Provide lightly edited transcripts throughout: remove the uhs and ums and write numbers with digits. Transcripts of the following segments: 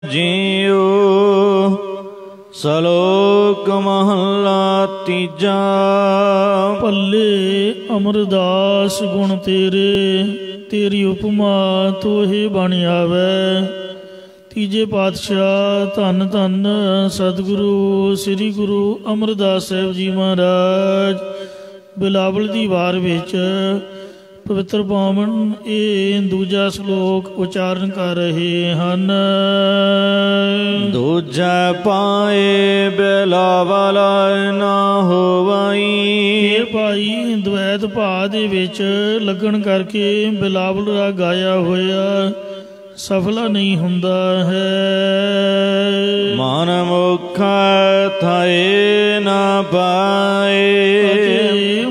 जीओ। सलोक महला तीजा। भले अमरदास गुण तेरे, तेरी उपमा तोहे बन आवे। तीजे पातशाह धन धन सतगुरु श्री गुरु अमरदास साहिब जी महाराज बिलावल दी वार विच पवित्र पावन ਇਹ ਦੂਜਾ ਸ਼ਲੋਕ ਉਚਾਰਨ ਕਰ ਰਹੇ ਹਨ। ਦੂਜਾ ਪਾਏ ਬਿਲਾਵਲ ਨਾ ਹੋਵਈ। ਇਹ ਭਾਈ ਦਵੈਤ ਭਾਅ ਦੇ ਵਿੱਚ ਲੱਗਣ ਕਰਕੇ ਬਿਲਾਵਲ ਦਾ ਗਾਇਆ ਹੋਇਆ ਸਫਲਾ ਨਹੀਂ ਹੁੰਦਾ ਹੈ। ਮਨ ਮੁਖ ਥਾਏ ਨਾ ਪਾਏ।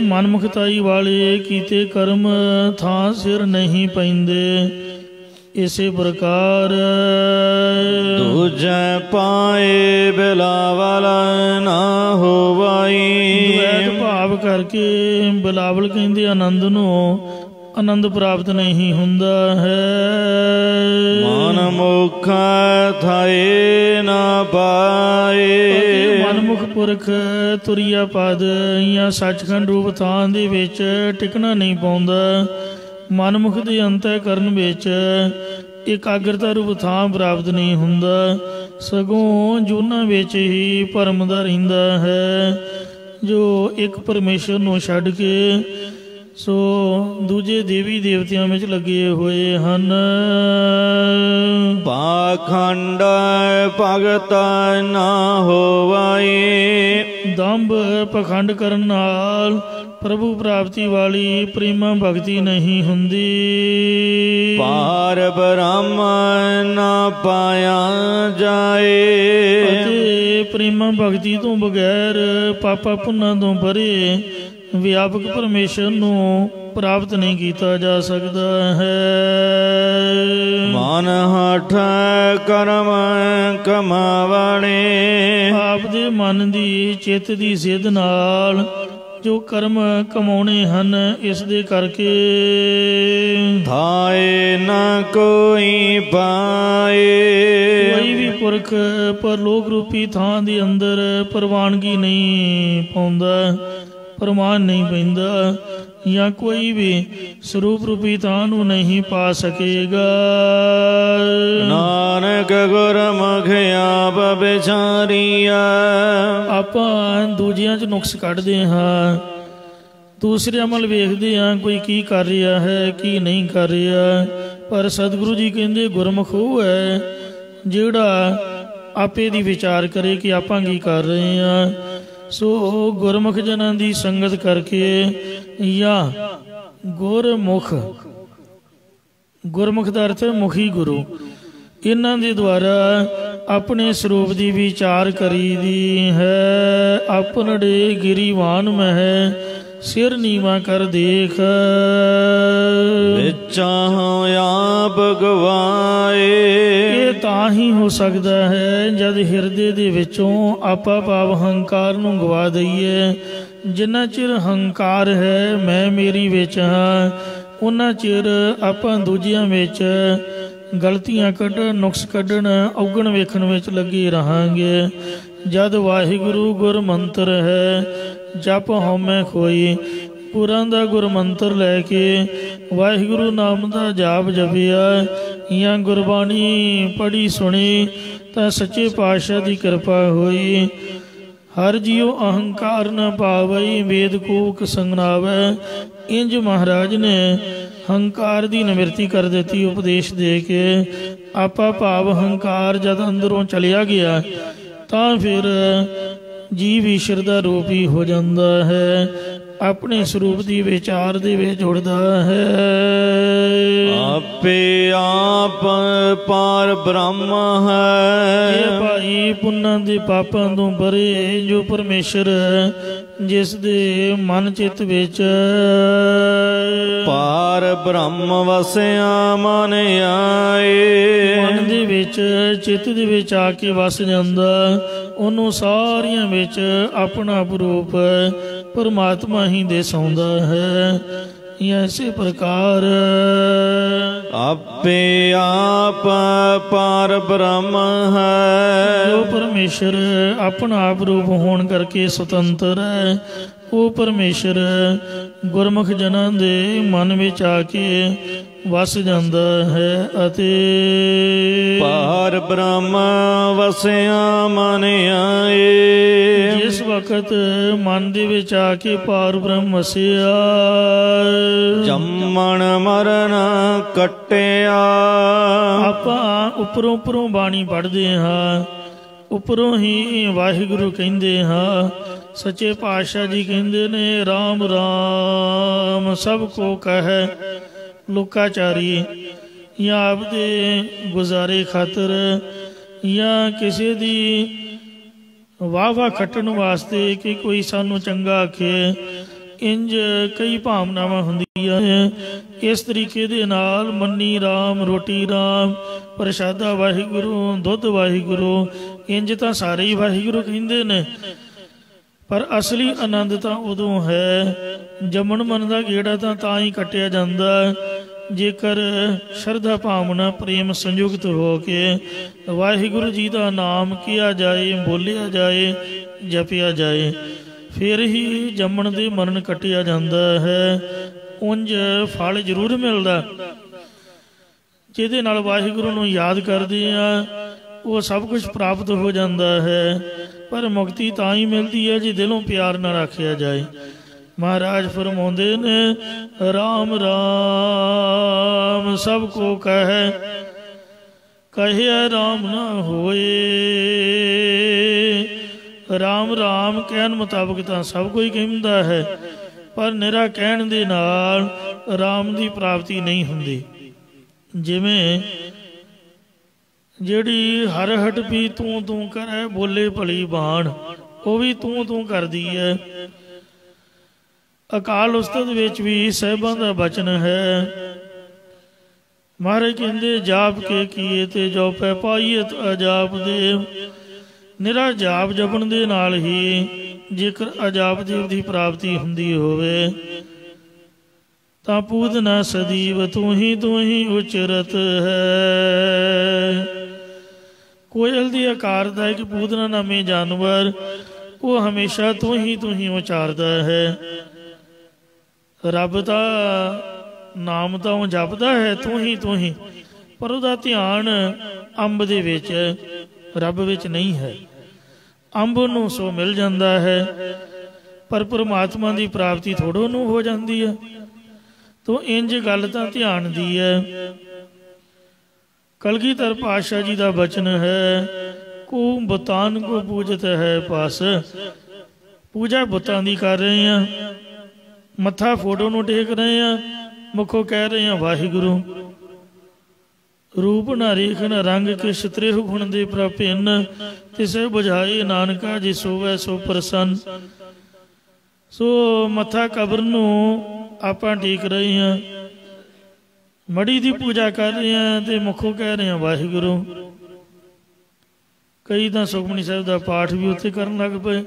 ਮਨਮੁਖਤਾਈ ਵਾਲੇ ਕੀਤੇ ਕਰਮ ਥਾਂ ਸਿਰ ਨਹੀਂ ਪੈਂਦੇ। ਇਸੇ ਪ੍ਰਕਾਰ ਦੂਜੇ ਪਾਏ ਬਿਲਾਵਲ ਨਾ ਹੋਵਈ। ਦਵੈਤ ਭਾਵ ਕਰਕੇ ਬਿਲਾਵਲ ਕਹਿੰਦੇ ਆਨੰਦ ਨੂੰ ਆਨੰਦ ਪ੍ਰਾਪਤ ਨਹੀਂ ਹੁੰਦਾ ਹੈ। ਮਨ ਮੁਖ ਥਾਏ ਨਾ ਪਾਏ। ਮਨਮੁਖ ਪੁਰਖ ਤੁਰਿਆ ਪਦ ਜਾਂ ਸੱਚਖੰਡ ਰੂਪ ਥਾਂ ਦੇ ਵਿੱਚ ਟਿਕਣਾ ਨਹੀਂ ਪਾਉਂਦਾ। ਮਨਮੁਖ ਦੇ ਅੰਤःਕਰਨ ਵਿੱਚ ਇਕਾਗਰਤਾ ਰੂਪ ਥਾਂ ਪ੍ਰਾਪਤ ਨਹੀਂ ਹੁੰਦਾ, ਸਗੋਂ ਜੂਨਾਂ ਵਿੱਚ ਹੀ ਭਰਮਦਾ ਰਹਿੰਦਾ ਹੈ। ਜੋ ਇੱਕ ਪਰਮੇਸ਼ਰ ਨੂੰ ਛੱਡ ਕੇ ਸੋ ਦੂਜੇ ਦੇਵੀ ਦੇਵਤਿਆਂ ਵਿੱਚ ਲੱਗੇ ਹੋਏ ਹਨ। ਪਾਖੰਡ ਭਗਤ ਨਾ ਹੋਵਈ। ਦੰਭ ਪਖੰਡ ਕਰਨ ਨਾਲ ਪ੍ਰਭੂ ਪ੍ਰਾਪਤੀ ਵਾਲੀ ਪ੍ਰੇਮਾ ਭਗਤੀ ਨਹੀਂ ਹੁੰਦੀ। ਪਾਰ ਬ੍ਰਹਮ ਨਾ ਪਾਇਆ ਜਾਏ। ਅਤੇ ਪ੍ਰੇਮਾ ਭਗਤੀ ਤੋਂ ਬਗੈਰ ਪਾਪਾ ਪੁੰਨਾਂ ਤੋਂ ਪਰੇ ਵਿਆਪਕ ਪਰਮੇਸ਼ਰ ਨੂੰ ਪ੍ਰਾਪਤ ਨਹੀਂ ਕੀਤਾ ਜਾ ਸਕਦਾ ਹੈ। ਮਨ ਹਠ ਕਰਮ ਕਮਾਵਣੇ। ਆਪ ਦੇ ਮਨ ਦੀ ਚਿੱਤ ਦੀ ਸਿੱਧ ਨਾਲ ਜੋ ਕਰਮ ਕਮਾਉਣੇ ਹਨ, ਇਸ ਦੇ ਕਰਕੇ ਥਾਏ ਨਾ ਕੋਈ ਪਾਏ। ਕੋਈ ਵੀ ਪੁਰਖ ਪਰਲੋਕ ਰੂਪੀ ਥਾਂ ਦੇ ਅੰਦਰ ਪ੍ਰਵਾਨਗੀ ਨਹੀਂ ਪਾਉਂਦਾ, ਪ੍ਰਮਾਣ ਨਹੀਂ ਪੈਂਦਾ, ਜਾਂ ਕੋਈ ਵੀ ਸਰੂਪ ਰੂਪੀ ਥਾਂ ਨੂੰ ਨਹੀਂ ਪਾ ਸਕੇਗਾ। ਨਾਨਕ ਗੁਰਮੁਖ ਆਪ ਵਿਚਾਰੀਆ। ਆਪਾਂ ਦੂਜਿਆਂ 'ਚ ਨੁਕਸ ਕੱਢਦੇ ਹਾਂ, ਦੂਸਰਿਆਂ ਵੱਲ ਵੇਖਦੇ ਹਾਂ ਕੋਈ ਕੀ ਕਰ ਰਿਹਾ ਹੈ ਕੀ ਨਹੀਂ ਕਰ ਰਿਹਾ, ਪਰ ਸਤਿਗੁਰੂ ਜੀ ਕਹਿੰਦੇ ਗੁਰਮੁਖ ਉਹ ਹੈ ਜਿਹੜਾ ਆਪੇ ਦੀ ਵਿਚਾਰ ਕਰੇ ਕਿ ਆਪਾਂ ਕੀ ਕਰ ਰਹੇ ਹਾਂ। ਸੋ ਗੁਰਮੁਖ ਜਨਾਂ ਦੀ ਸੰਗਤ ਕਰਕੇ ਜਾਂ ਗੁਰਮੁਖ, ਗੁਰਮੁਖ ਦਾ ਅਰਥ ਮੁਖੀ ਗੁਰੂ, ਇਹਨਾਂ ਦੇ ਦੁਆਰਾ ਆਪਣੇ ਸਰੂਪ ਦੀ ਵਿਚਾਰ ਕਰੀਦੀ ਹੈ। ਆਪਣੜੇ ਗਿਰੀਵਾਨ ਮਹਿ ਸਿਰ ਨੀਵਾ ਕਰ ਦੇਖ। ਵਿਚਾਹ ਆਪ ਗਵਾਏ। ਇਹ ਤਾਂ ਹੀ ਹੋ ਸਕਦਾ ਹੈ ਜਦ ਹਿਰਦੇ ਦੇ ਵਿੱਚੋਂ ਆਪਾ ਭਾਵ ਹੰਕਾਰ ਨੂੰ ਗਵਾ ਦਈਏ। ਜਿੰਨਾ ਚਿਰ ਹੰਕਾਰ ਹੈ ਮੈਂ ਮੇਰੀ ਵਿੱਚ ਹਾਂ, ਉਹਨਾਂ ਚਿਰ ਆਪਾਂ ਦੂਜਿਆਂ ਵਿੱਚ ਗਲਤੀਆਂ ਕੱਢਣ, ਨੁਕਸ ਕੱਢਣ, ਔਗਣ ਵੇਖਣ ਵਿੱਚ ਲੱਗੇ ਰਹਾਂਗੇ। ਜਦ ਵਾਹਿਗੁਰੂ ਗੁਰ ਮੰਤਰ ਹੈ, ਜਪ ਹਉਮੈ ਖੋਈ, ਪੁਰਾਂ ਦਾ ਗੁਰ ਮੰਤਰ ਲੈ ਕੇ ਵਾਹਿਗੁਰੂ ਨਾਮ ਦਾ ਜਾਪ ਜਪਿਆ ਜਾਂ ਗੁਰਬਾਣੀ ਪੜ੍ਹੀ ਸੁਣੀ ਤਾਂ ਸੱਚੇ ਪਾਤਸ਼ਾਹ ਦੀ ਕਿਰਪਾ ਹੋਈ। ਹਰ ਜੀਉ ਅਹੰਕਾਰ ਨ ਪਾਵਈ, ਵੇਦ ਕੂਕ ਸੰਗਨਾਵੈ। ਇੰਜ ਮਹਾਰਾਜ ਨੇ ਹੰਕਾਰ ਦੀ ਨਿਵਰਤੀ ਕਰ ਦਿੱਤੀ ਉਪਦੇਸ਼ ਦੇ ਕੇ। ਆਪਾ ਭਾਵ ਹੰਕਾਰ ਜਦ ਅੰਦਰੋਂ ਚਲਿਆ ਗਿਆ ਤਾਂ ਫਿਰ ਜੀਵ ਈਸ਼ਰ ਦਾ ਰੂਪ ਹੀ ਹੋ ਜਾਂਦਾ ਹੈ, ਆਪਣੇ ਸਰੂਪ ਦੀ ਵਿਚਾਰ ਦੇ ਵਿੱਚ ਜੁੜਦਾ ਹੈ। ਆਪੇ ਆਪ ਪਾਰ ਬ੍ਰਹਮ ਹੈ। ਇਹ ਭਾਈ ਪੁੰਨਾਂ ਦੇ ਪਾਪਾਂ ਤੋਂ ਪਰੇ ਜੋ ਪਰਮੇਸ਼ਰ ਜਿਸ ਦੇ ਮਨ ਚਿੱਤ ਵਿੱਚ ਪਾਰ ਬ੍ਰਹਮ ਵਸਿਆ ਮਨ ਆਏ। ਮਨ ਦੇ ਵਿੱਚ ਚਿੱਤ ਦੇ ਵਿੱਚ ਆ ਕੇ ਵਸ ਜਾਂਦਾ, ਉਹਨੂੰ ਸਾਰੀਆਂ ਵਿੱਚ ਆਪਣਾ ਰੂਪ ਪਰਮਾਤਮਾ ਹੀ ਦਿਸਾਉਂਦਾ ਹੈ। ऐसे प्रकार आपे आप पार ब्रह्म है। जो परमेश्वर अपना आप रूप होने करके स्वतंत्र है, वो परमेश्वर गुरमुख जਨਾਂ ਦੇ ਮਨ ਵਿੱਚ ਆ ਕੇ ਵਸ ਜਾਂਦਾ ਹੈ। ਅਤੇ ਪਾਰ ਬ੍ਰਹਮ ਵਸਿਆ ਮਨ ਆਏ। ਜਿਸ ਵਕਤ ਮਨ ਦੇ ਵਿੱਚ ਆ ਕੇ ਪਾਰ ਬ੍ਰਹਮ ਵਸਿਆ, ਜੰਮਣ ਮਰਨ ਕੱਟਿਆ। ਆਪਾਂ ਉੱਪਰੋਂ ਉੱਪਰੋਂ ਬਾਣੀ ਪੜ੍ਹਦੇ ਹਾਂ, ਉੱਪਰੋਂ ਹੀ ਵਾਹਿਗੁਰੂ ਕਹਿੰਦੇ ਹਾਂ। ਸੱਚੇ ਪਾਤਸ਼ਾਹ ਜੀ ਕਹਿੰਦੇ ਨੇ ਰਾਮ ਰਾਮ ਸਭ ਕੋ ਕਹਿ ਲੋਕਾਚਾਰੀ, ਜਾਂ ਆਪਦੇ ਗੁਜ਼ਾਰੇ ਖਾਤਰ ਜਾਂ ਕਿਸੇ ਦੀ ਵਾਹ ਖੱਟਣ ਵਾਸਤੇ ਕਿ ਕੋਈ ਸਾਨੂੰ ਚੰਗਾ ਆਖੇ, ਇੰਜ ਕਈ ਭਾਵਨਾਵਾਂ ਹੁੰਦੀਆਂ ਹੈ। ਇਸ ਤਰੀਕੇ ਦੇ ਨਾਲ ਮੰਨੀ ਰਾਮ, ਰੋਟੀ ਰਾਮ, ਪ੍ਰਸ਼ਾਦਾ ਵਾਹਿਗੁਰੂ, ਦੁੱਧ ਵਾਹਿਗੁਰੂ, ਇੰਜ ਤਾਂ ਸਾਰੇ ਹੀ ਵਾਹਿਗੁਰੂ ਕਹਿੰਦੇ ਨੇ। ਪਰ ਅਸਲੀ ਆਨੰਦ ਤਾਂ ਉਦੋਂ ਹੈ, ਜੰਮਣ ਮਨ ਦਾ ਗੇੜਾ ਤਾਂ ਹੀ ਕੱਟਿਆ ਜਾਂਦਾ ਜੇਕਰ ਸ਼ਰਧਾ ਭਾਵਨਾ ਪ੍ਰੇਮ ਸੰਯੁਕਤ ਹੋ ਕੇ ਵਾਹਿਗੁਰੂ ਜੀ ਦਾ ਨਾਮ ਕਿਹਾ ਜਾਏ, ਬੋਲਿਆ ਜਾਏ, ਜਪਿਆ ਜਾਏ, ਫਿਰ ਹੀ ਜੰਮਣ ਦੇ ਮਰਨ ਕੱਟਿਆ ਜਾਂਦਾ ਹੈ। ਉਂਝ ਫਲ ਜ਼ਰੂਰ ਮਿਲਦਾ, ਜਿਹਦੇ ਨਾਲ ਵਾਹਿਗੁਰੂ ਨੂੰ ਯਾਦ ਕਰਦੇ ਆ ਉਹ ਸਭ ਕੁਝ ਪ੍ਰਾਪਤ ਹੋ ਜਾਂਦਾ ਹੈ। ਪਰ ਮੁਕਤੀ ਤਾਂ ਹੀ ਮਿਲਦੀ ਹੈ ਜੇ ਦਿਲੋਂ ਪਿਆਰ ਨਾਲ ਆਖਿਆ ਜਾਏ। ਮਹਾਰਾਜ ਫਰਮਾਉਂਦੇ ਨੇ ਰਾਮ ਰਾਮ ਸਭ ਕੋ ਕਹਿ, ਕਹਿਆ ਰਾਮ ਨਾ ਹੋਏ। ਰਾਮ ਰਾਮ ਕਹਿਣ ਮੁਤਾਬਕ ਤਾਂ ਸਭ ਕੋਈ ਕਹਿੰਦਾ ਹੈ, ਪਰ ਨਿਰਾ ਕਹਿਣ ਦੇ ਨਾਲ ਰਾਮ ਦੀ ਪ੍ਰਾਪਤੀ ਨਹੀਂ ਹੁੰਦੀ। ਜਿਵੇਂ ਜਿਹੜੀ ਹਰ ਹਟ ਵੀ ਤੂੰ ਤੂੰ ਕਰੇ, ਬੋਲੇ ਭਲੀ ਬਾਣ, ਉਹ ਵੀ ਤੂੰ ਤੂੰ ਕਰਦੀ ਹੈ। ਅਕਾਲ ਉਸਤਤ ਵਿੱਚ ਵੀ ਸਾਹਿਬਾਂ ਦਾ ਬਚਨ ਹੈ। ਮਹਾਰਾਜ ਕਹਿੰਦੇ ਜਾਪ ਕੇ ਕੀਏ ਤੇ ਜੋ ਪੈ ਪਾਈਏ ਅਜਾਪ ਦੇਵ। ਨਿਰਾ ਜਾਪ ਜਪਣ ਦੇ ਨਾਲ ਹੀ ਜੇਕਰ ਅਜਾਪ ਦੇਵ ਦੀ ਪ੍ਰਾਪਤੀ ਹੁੰਦੀ ਹੋਵੇ ਤਾਂ ਪੂਦਨਾ ਸਦੀਵ ਤੂੰ ਹੀ ਉਚਰਤ ਹੈ। ਕੋਇਲ ਦੀ ਆਕਾਰ ਦਾ ਇੱਕ ਪੂਦਨਾ ਨਾਮੇ ਜਾਨਵਰ, ਉਹ ਹਮੇਸ਼ਾ ਤੂੰ ਹੀ ਉਚਾਰਦਾ ਹੈ। ਰੱਬ ਦਾ ਨਾਮ ਤਾਂ ਉਹ ਜਪਦਾ ਹੈ ਤੂੰ ਹੀ, ਪਰ ਉਹਦਾ ਧਿਆਨ ਅੰਬ ਦੇ ਵਿੱਚ, ਰੱਬ ਵਿੱਚ ਨਹੀਂ ਹੈ। ਅੰਬ ਨੂੰ ਸੋ ਮਿਲ ਜਾਂਦਾ ਹੈ, ਪਰ ਪਰਮਾਤਮਾ ਦੀ ਪ੍ਰਾਪਤੀ ਥੋੜ੍ਹੋ ਨੂੰ ਹੋ ਜਾਂਦੀ ਹੈ। ਤੋ ਇੰਜ ਗੱਲ ਤਾਂ ਧਿਆਨ ਦੀ ਹੈ। ਕਲਗੀਧਰ ਪਾਤਸ਼ਾਹ ਜੀ ਦਾ ਬਚਨ ਹੈ, ਕੋ ਬੁਤਾਨ ਕੋ ਪੂਜਤ ਹੈ ਪਾਸ। ਪੂਜਾ ਬੁੱਤਾਂ ਦੀ ਕਰ ਰਹੇ ਹਾਂ, ਮੱਥਾ ਫੋਟੋ ਨੂੰ ਟੇਕ ਰਹੇ ਹਾਂ, ਮੁਖੋਂ ਕਹਿ ਰਹੇ ਹਾਂ ਵਾਹਿਗੁਰੂ। ਰੂਪ ਨਾ ਰੇਖ ਨਾ ਰੰਗ ਕਿਛ ਤ੍ਰਿਹ ਗੁਣ ਦੇ ਪ੍ਰਭਿੰਨ, ਤਿਸੇ ਬੁਝਾਏ ਨਾਨਕਾ ਜੇ ਸੋਵੈ ਸੋ ਪ੍ਰਸੰਨ। ਸੋ ਮੱਥਾ ਕਬਰ ਨੂੰ ਆਪਾਂ ਟੇਕ ਰਹੇ ਹਾਂ, ਮੜੀ ਦੀ ਪੂਜਾ ਕਰ ਰਹੇ ਹਾਂ ਤੇ ਮੁਖੋਂ ਕਹਿ ਰਹੇ ਹਾਂ ਵਾਹਿਗੁਰੂ। ਕਈ ਤਾਂ ਸੁਖਮਨੀ ਸਾਹਿਬ ਦਾ ਪਾਠ ਵੀ ਉੱਥੇ ਕਰਨ ਲੱਗ ਪਏ,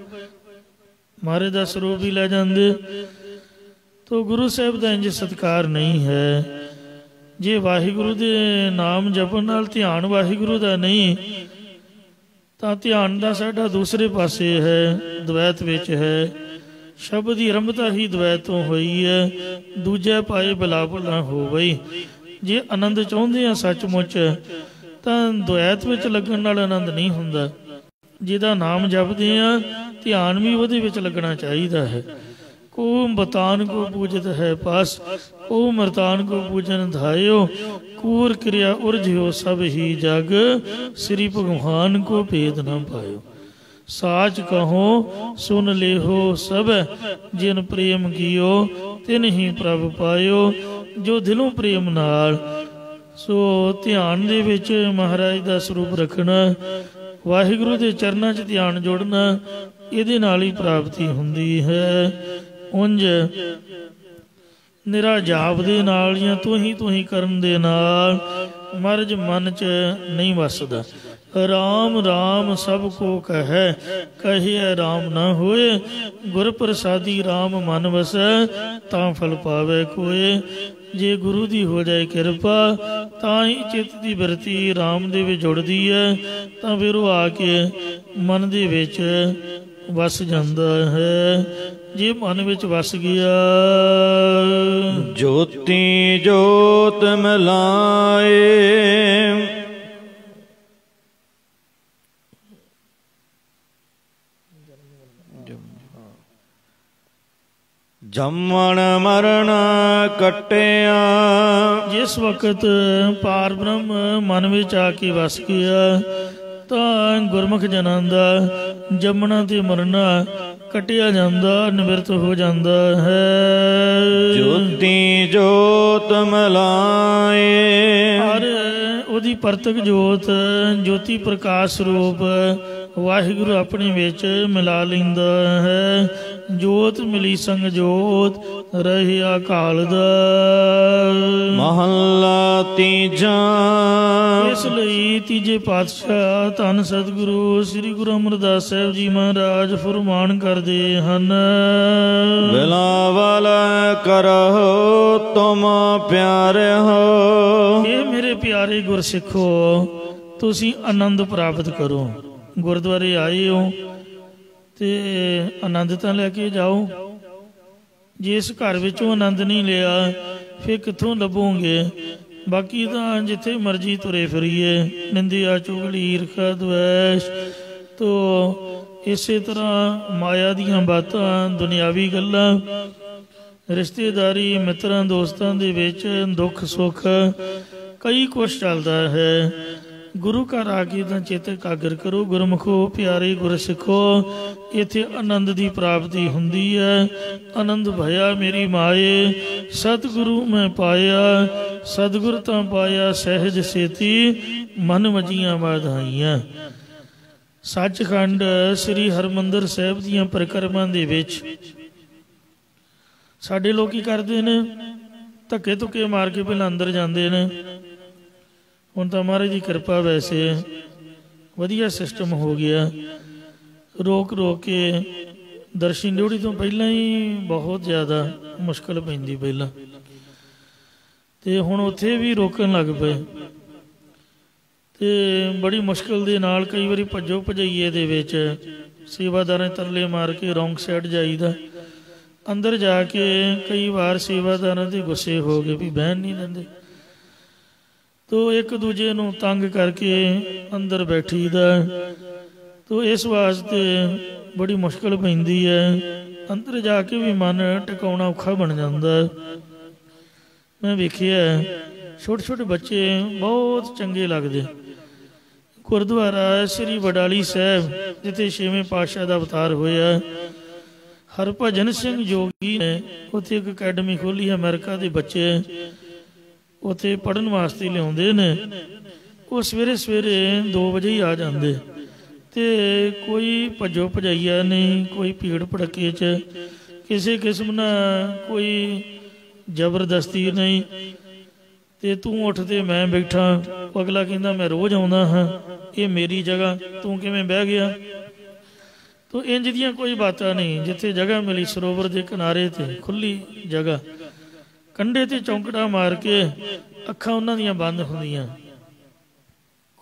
ਮਹਾਰਾਜ ਦਾ ਸਰੂਪ ਵੀ ਲੈ ਜਾਂਦੇ। ਤੋ ਗੁਰੂ ਸਾਹਿਬ ਦਾ ਇੰਜ ਸਤਿਕਾਰ ਨਹੀਂ ਹੈ। ਜੇ ਵਾਹਿਗੁਰੂ ਦੇ ਨਾਮ ਜਪਣ ਨਾਲ ਧਿਆਨ ਵਾਹਿਗੁਰੂ ਦਾ ਨਹੀਂ ਤਾਂ ਧਿਆਨ ਦਾ ਸਾਡਾ ਦੂਸਰੇ ਪਾਸੇ ਹੈ, ਦਵੈਤ ਵਿੱਚ ਹੈ। ਸ਼ਬਦ ਦੀ ਆਰੰਭਤਾ ਹੀ ਦਵੈਤ ਤੋਂ ਹੋਈ ਹੈ, ਦੂਜੇ ਪਾਏ ਬਿਲਾਵਲ ਹੋ ਬਈ। ਜੇ ਆਨੰਦ ਚਾਹੁੰਦੇ ਆ ਸੱਚਮੁੱਚ ਤਾਂ ਦਵੈਤ ਵਿੱਚ ਲੱਗਣ ਨਾਲ ਆਨੰਦ ਨਹੀਂ ਹੁੰਦਾ। ਜਿਹਦਾ ਨਾਮ ਜਪਦੇ ਆ ਧਿਆਨ ਵੀ ਉਹਦੇ ਵਿੱਚ ਲੱਗਣਾ ਚਾਹੀਦਾ ਹੈ। ਕੋ ਬਤਾਨ ਕੋ ਪੂਜਤ ਹੈ ਪਾਸ, ਉਹ ਮਰਤਾਨ ਕੋ ਪੂਜਨ ਧਾਇਓ। ਕੂਰ ਕਿਰਿਆ ਉਰਝਿਓ ਸਭ ਹੀ ਜਗ, ਸ੍ਰੀ ਭਗਵਾਨ ਕੋ ਭੇਦ ਨਾ ਪਾਇਓ। ਸਾਚ ਕਹੋ ਸੁਨ ਲੇਹੋ ਸਭ, ਜਿਨ ਪ੍ਰੇਮ ਕੀਓ ਤਿਨ ਹੀ ਪ੍ਰਭ ਪਾਇਓ। ਜੋ ਦਿਲੋਂ ਪ੍ਰੇਮ ਨਾਲ ਸੋ ਧਿਆਨ ਦੇ ਵਿੱਚ ਮਹਾਰਾਜ ਦਾ ਸਰੂਪ ਰੱਖਣਾ, ਵਾਹਿਗੁਰੂ ਦੇ ਚਰਨਾਂ 'ਚ ਧਿਆਨ ਜੋੜਨਾ, ਇਹਦੇ ਨਾਲ ਹੀ ਪ੍ਰਾਪਤੀ ਹੁੰਦੀ ਹੈ। ਉਂਝ ਨਿਰਾ ਜਾਪ ਦੇ ਨਾਲ ਜਾਂ ਤੂੰ ਹੀ ਕਰਨ ਦੇ ਨਾਲ ਮਰਜ ਮਨ 'ਚ ਨਹੀਂ ਵਸਦਾ। राम राम सब को कहे, कहे राम न होए। गुर प्रसादी राम मन वसै, ता फल पावे कोए। जे गुरु दी हो जाए कृपा, ਤਾਂ ਹੀ ਚਿੱਤ ਦੀ ਬਿਰਤੀ ਰਾਮ ਦੇ ਵਿੱਚ ਜੁੜਦੀ ਹੈ, ਤਾਂ ਫਿਰ ਉਹ ਆ ਕੇ ਮਨ ਦੇ ਵਿੱਚ ਵਸ ਜਾਂਦਾ ਹੈ। ਜੇ ਮਨ ਵਿੱਚ ਵਸ ਗਿਆ, ਜੋਤੀ ਜੋਤ ਮਿਲਾਏ, ਜੰਮਣ ਮਰਨ ਕੱਟਿਆ। ਜਿਸ ਵਕਤ ਪਾਰ ਬ੍ਰਹਮ ਮਨ ਵਿੱਚ ਆ ਕੇ ਵਸ ਗਿਆ, ਤਾਂ ਗੁਰਮੁਖ ਜਨਾਂ ਦਾ ਜੰਮਣਾ ਤੇ ਮਰਨਾ ਕੱਟਿਆ ਜਾਂਦਾ, ਨਿਵਰਤ ਹੋ ਜਾਂਦਾ ਹੈ। ਜੋਤੀ ਜੋਤ ਮਿਲਾਏ, ਹਰ ਉਹਦੀ ਪਰਤਕ ਜੋਤ, ਜੋਤੀ ਪ੍ਰਕਾਸ਼ ਸਰੂਪ ਵਾਹਿਗੁਰੂ ਆਪਣੇ ਵਿੱਚ ਮਿਲਾ ਲੈਂਦਾ ਹੈ। ਜੋਤ ਮਿਲੀ ਸੰਗ ਜੋਤ, ਰਹਿਆ ਕਾਲ ਦਾ। ਮਹੱਲਾ ਤੀਜਾ। ਇਸ ਲਈ ਤੀਜੇ ਪਾਤਸ਼ਾਹ ਧੰਨ ਸਤਿਗੁਰੂ ਸ੍ਰੀ ਗੁਰੂ ਅਮਰਦਾਸ ਸਾਹਿਬ ਜੀ ਮਹਾਰਾਜ ਫੁਰਮਾਨ ਕਰਦੇ ਹਨ, ਬਿਲਾਵਲ ਕਰਹੁ ਤੁਮ ਪਿਆਰੇ ਹੋ। ਇਹ ਮੇਰੇ ਪਿਆਰੇ ਗੁਰਸਿੱਖੋ, ਤੁਸੀਂ ਆਨੰਦ ਪ੍ਰਾਪਤ ਕਰੋ। ਗੁਰਦੁਆਰੇ ਆਏ ਹੋ ਤੇ ਆਨੰਦ ਤਾਂ ਲੈ ਕੇ ਜਾਓ। ਜੇ ਇਸ ਘਰ ਵਿੱਚੋਂ ਆਨੰਦ ਨਹੀਂ ਲਿਆ, ਫਿਰ ਕਿੱਥੋਂ ਲੱਭੋਗੇ? ਬਾਕੀ ਤਾਂ ਜਿੱਥੇ ਮਰਜ਼ੀ ਤੁਰੇ ਫਿਰੀਏ, ਨਿੰਦਿਆ ਚੁਗਲੀ ਈਰਖਾ ਦਵੈਸ਼ ਤੋ ਇਸੇ ਤਰ੍ਹਾਂ ਮਾਇਆ ਦੀਆਂ ਬਾਤਾਂ, ਦੁਨਿਆਵੀ ਗੱਲਾਂ, ਰਿਸ਼ਤੇਦਾਰੀ, ਮਿੱਤਰਾਂ ਦੋਸਤਾਂ ਦੇ ਵਿੱਚ ਦੁੱਖ ਸੁੱਖ ਕਈ ਕੁਛ ਚੱਲਦਾ ਹੈ। ਗੁਰੂ ਘਰ ਆ ਕੇ ਤਾਂ ਚਿੱਤ ਇਕਾਗਰ ਕਰੋ। ਗੁਰਮੁਖੋ ਪਿਆਰੇ ਗੁਰਸਿੱਖੋ, ਇੱਥੇ ਆਨੰਦ ਦੀ ਪ੍ਰਾਪਤੀ ਹੁੰਦੀ ਹੈ। ਆਨੰਦ ਭਇਆ ਮੇਰੀ ਮਾਏ, ਸਤਿਗੁਰੂ ਮੈਂ ਪਾਇਆ। ਸਤਿਗੁਰ ਤਾਂ ਪਾਇਆ ਸਹਿਜ ਸੇਤੀ, ਮਨ ਵਜੀਆਂ ਵਧਾਈਆਂ। ਸੱਚਖੰਡ ਸ੍ਰੀ ਹਰਿਮੰਦਰ ਸਾਹਿਬ ਦੀਆਂ ਪਰਿਕਰਮਾਂ ਦੇ ਵਿੱਚ ਸਾਡੇ ਲੋਕ ਕੀ ਕਰਦੇ ਨੇ? ਧੱਕੇ ਧੁੱਕੇ ਮਾਰ ਕੇ ਪਹਿਲਾਂ ਅੰਦਰ ਜਾਂਦੇ ਨੇ। ਹੁਣ ਤਾਂ ਮਹਾਰਾਜ ਦੀ ਕਿਰਪਾ ਵੈਸੇ ਵਧੀਆ ਸਿਸਟਮ ਹੋ ਗਿਆ। ਰੋਕ ਰੋਕ ਕੇ ਦਰਸ਼ਨ ਡਿਊਟੀ ਤੋਂ ਪਹਿਲਾਂ ਹੀ ਬਹੁਤ ਜ਼ਿਆਦਾ ਮੁਸ਼ਕਲ ਪੈਂਦੀ ਪਹਿਲਾਂ, ਤੇ ਹੁਣ ਉੱਥੇ ਵੀ ਰੋਕਣ ਲੱਗ ਪਏ। ਤੇ ਬੜੀ ਮੁਸ਼ਕਲ ਦੇ ਨਾਲ ਕਈ ਵਾਰੀ ਭੱਜੋ ਭਜਾਈਏ ਦੇ ਵਿੱਚ ਸੇਵਾਦਾਰਾਂ ਤਰਲੇ ਮਾਰ ਕੇ ਰੌਂਗ ਸਾਈਡ ਜਾਈਦਾ। ਅੰਦਰ ਜਾ ਕੇ ਕਈ ਵਾਰ ਸੇਵਾਦਾਰਾਂ ਦੇ ਗੁੱਸੇ ਹੋ ਗਏ ਵੀ ਬਹਿਣ ਨਹੀਂ ਦਿੰਦੇ, ਤੋ ਇੱਕ ਦੂਜੇ ਨੂੰ ਤੰਗ ਕਰਕੇ ਅੰਦਰ ਬੈਠੀਦਾ। ਤੋ ਇਸ ਵਾਸਤੇ ਬੜੀ ਮੁਸ਼ਕਲ ਪੈਂਦੀ ਹੈ। ਅੰਦਰ ਜਾ ਕੇ ਵੀ ਮਨ ਟਿਕਾਉਣਾ ਔਖਾ ਬਣ ਜਾਂਦਾ। ਮੈਂ ਵੇਖਿਆ ਛੋਟੇ ਛੋਟੇ ਬੱਚੇ ਬਹੁਤ ਚੰਗੇ ਲੱਗਦੇ। ਗੁਰਦੁਆਰਾ ਸ੍ਰੀ ਵਡਾਲੀ ਸਾਹਿਬ, ਜਿੱਥੇ 6ਵੇਂ ਪਾਤਸ਼ਾਹ ਦਾ ਅਵਤਾਰ ਹੋਇਆ, ਹਰਭਜਨ ਸਿੰਘ ਜੋਗੀ ਨੇ ਉੱਥੇ ਇੱਕ ਅਕੈਡਮੀ ਖੋਲ੍ਹੀ ਹੈ। ਅਮਰੀਕਾ ਦੇ ਬੱਚੇ ਉੱਥੇ ਪੜ੍ਹਨ ਵਾਸਤੇ ਲਿਆਉਂਦੇ ਨੇ। ਉਹ ਸਵੇਰੇ ਸਵੇਰੇ 2 ਵਜੇ ਹੀ ਆ ਜਾਂਦੇ, ਤੇ ਕੋਈ ਭੱਜੋ ਭਜਾਈਆ ਨਹੀਂ, ਕੋਈ ਭੀੜ ਭੜੱਕੇ 'ਚ ਕਿਸੇ ਕਿਸਮ ਨਾਲ ਕੋਈ ਜ਼ਬਰਦਸਤੀ ਨਹੀਂ। ਤੇ ਤੂੰ ਉੱਠ ਤੇ ਮੈਂ ਬੈਠਾ। ਅਗਲਾ ਕਹਿੰਦਾ ਮੈਂ ਰੋਜ਼ ਆਉਂਦਾ ਹਾਂ, ਇਹ ਮੇਰੀ ਜਗ੍ਹਾ, ਤੂੰ ਕਿਵੇਂ ਬਹਿ ਗਿਆ? ਤੋ ਇੰਜ ਦੀਆਂ ਕੋਈ ਬਾਤਾਂ ਨਹੀਂ। ਜਿੱਥੇ ਜਗ੍ਹਾ ਮਿਲੀ ਸਰੋਵਰ ਦੇ ਕਿਨਾਰੇ ਤੇ ਖੁੱਲੀ ਜਗ੍ਹਾ, ਕੰਢੇ ਤੇ ਚੌਂਕੜਾ ਮਾਰ ਕੇ ਅੱਖਾਂ ਉਹਨਾਂ ਦੀਆਂ ਬੰਦ ਹੁੰਦੀਆਂ,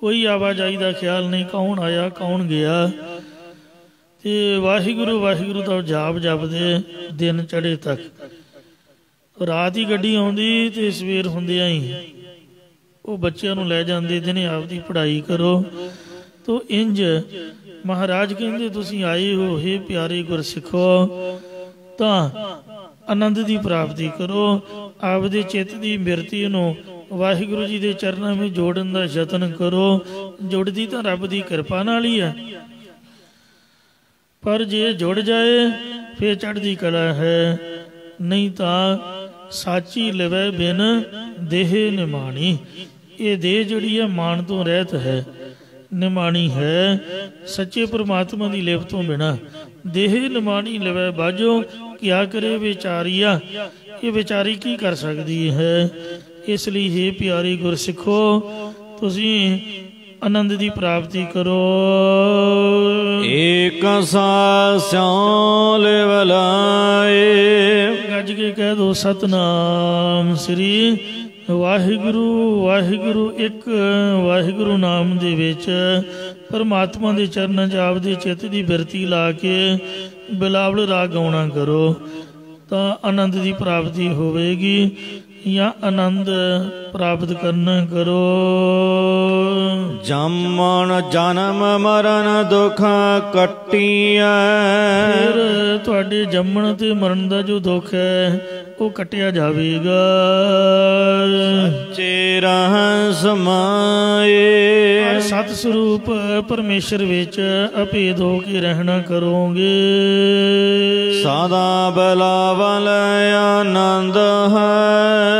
ਕੋਈ ਆਵਾਜਾਈ ਦਾ ਖਿਆਲ ਨਹੀਂ, ਕੌਣ ਆਇਆ ਕੌਣ ਗਿਆ। ਤੇ ਵਾਹਿਗੁਰੂ ਵਾਹਿਗੁਰੂ ਦਾ ਜਾਪ ਜਪਦੇ ਦਿਨ ਚੜ੍ਹੇ ਤੱਕ। ਰਾਤ ਹੀ ਗੱਡੀ ਆਉਂਦੀ ਤੇ ਸਵੇਰ ਹੁੰਦਿਆਂ ਹੀ ਉਹ ਬੱਚਿਆਂ ਨੂੰ ਲੈ ਜਾਂਦੇ, ਦਿਨੇ ਆਪਦੀ ਪੜ੍ਹਾਈ ਕਰੋ। ਤੋ ਇੰਜ ਮਹਾਰਾਜ ਕਹਿੰਦੇ ਤੁਸੀਂ ਆਏ ਹੋ ਹੇ ਪਿਆਰੇ ਗੁਰਸਿੱਖੋ, ਤਾਂ ਆਨੰਦ ਦੀ ਪ੍ਰਾਪਤੀ ਕਰੋ। ਆਪਦੇ ਚਿੱਤ ਦੀ ਬਿਰਤੀ ਨੂੰ ਵਾਹਿਗੁਰੂ ਜੀ ਦੇ ਚਰਨਾਂ ਵਿੱਚ ਜੋੜਨ ਦਾ ਯਤਨ ਕਰੋ। ਜੁੜਦੀ ਤਾਂ ਰੱਬ ਦੀ ਕਿਰਪਾ ਨਾਲ ਹੀ ਹੈ, ਪਰ ਜੇ ਜੁੜ ਜਾਏ ਫਿਰ ਚੜ੍ਹਦੀ ਕਲਾ ਹੈ। ਨਹੀਂ ਤਾਂ ਸਾਚੀ ਲਵੇ ਬਿਨ ਦੇਹ ਨਿਮਾਣੀ। ਇਹ ਦੇਹ ਜਿਹੜੀ ਹੈ ਮਾਣ ਤੋਂ ਰਹਿਤ ਹੈ, ਨਿਮਾਣੀ ਹੈ। ਸੱਚੇ ਪ੍ਰਮਾਤਮਾ ਦੀ ਲਿਵ ਤੋਂ ਬਿਨਾਂ ਦੇਹ ਨਿਮਾਣੀ ਲਵੇ ਬਾਝੋ, ਕਿਆ ਕਰੇ ਵਿਚਾਰੀਆ। ਇਹ ਵਿਚਾਰੀ ਕੀ ਕਰ ਸਕਦੀ ਹੈ? ਇਸ ਲਈ ਹੇ ਪਿਆਰੇ ਗੁਰਸਿੱਖੋ, ਤੁਸੀਂ ਆਨੰਦ ਦੀ ਪ੍ਰਾਪਤੀ ਕਰੋ। ਏਕ ਸਾਸਿਉ ਲਿਵ ਲਾਏ। ਗੱਜ ਕੇ ਕਹਿ ਦੋ ਸਤਨਾਮ ਸ੍ਰੀ ਵਾਹਿਗੁਰੂ ਵਾਹਿਗੁਰੂ। ਇੱਕ ਵਾਹਿਗੁਰੂ ਨਾਮ ਦੇ ਵਿੱਚ ਪਰਮਾਤਮਾ ਦੇ ਚਰਨਾਂ 'ਚ ਆਪਦੇ ਚਿੱਤ ਦੀ ਬਿਰਤੀ ਲਾ ਕੇ ਬਿਲਾਵਲ ਰਾਗ ਗਾਉਣਾ ਕਰੋ ਤਾਂ ਆਨੰਦ ਦੀ ਪ੍ਰਾਪਤੀ ਹੋਵੇਗੀ ਜਾਂ ਆਨੰਦ ਪ੍ਰਾਪਤ ਕਰਨਾ ਕਰੋ। ਜੰਮਣ ਜਨਮ ਮਰਨ ਦੁੱਖ ਕੱਟੀਐ। ਫਿਰ ਤੁਹਾਡੇ ਜੰਮਣ ਤੇ ਮਰਨ ਦਾ ਜੋ ਦੁੱਖ ਹੈ ਉਹ ਕੱਟਿਆ ਜਾਵੇਗਾ। ਸੱਚੇ ਰਹਿ ਸਮਾਏ। ਸਤ ਸਰੂਪ ਪਰਮੇਸ਼ਰ ਵਿੱਚ ਅਭੇਦ ਹੋ ਕੇ ਰਹਿਣਾ ਕਰੋਗੇ। ਸਦਾ ਬਿਲਾਵਲ ਆਨੰਦ ਹੈ।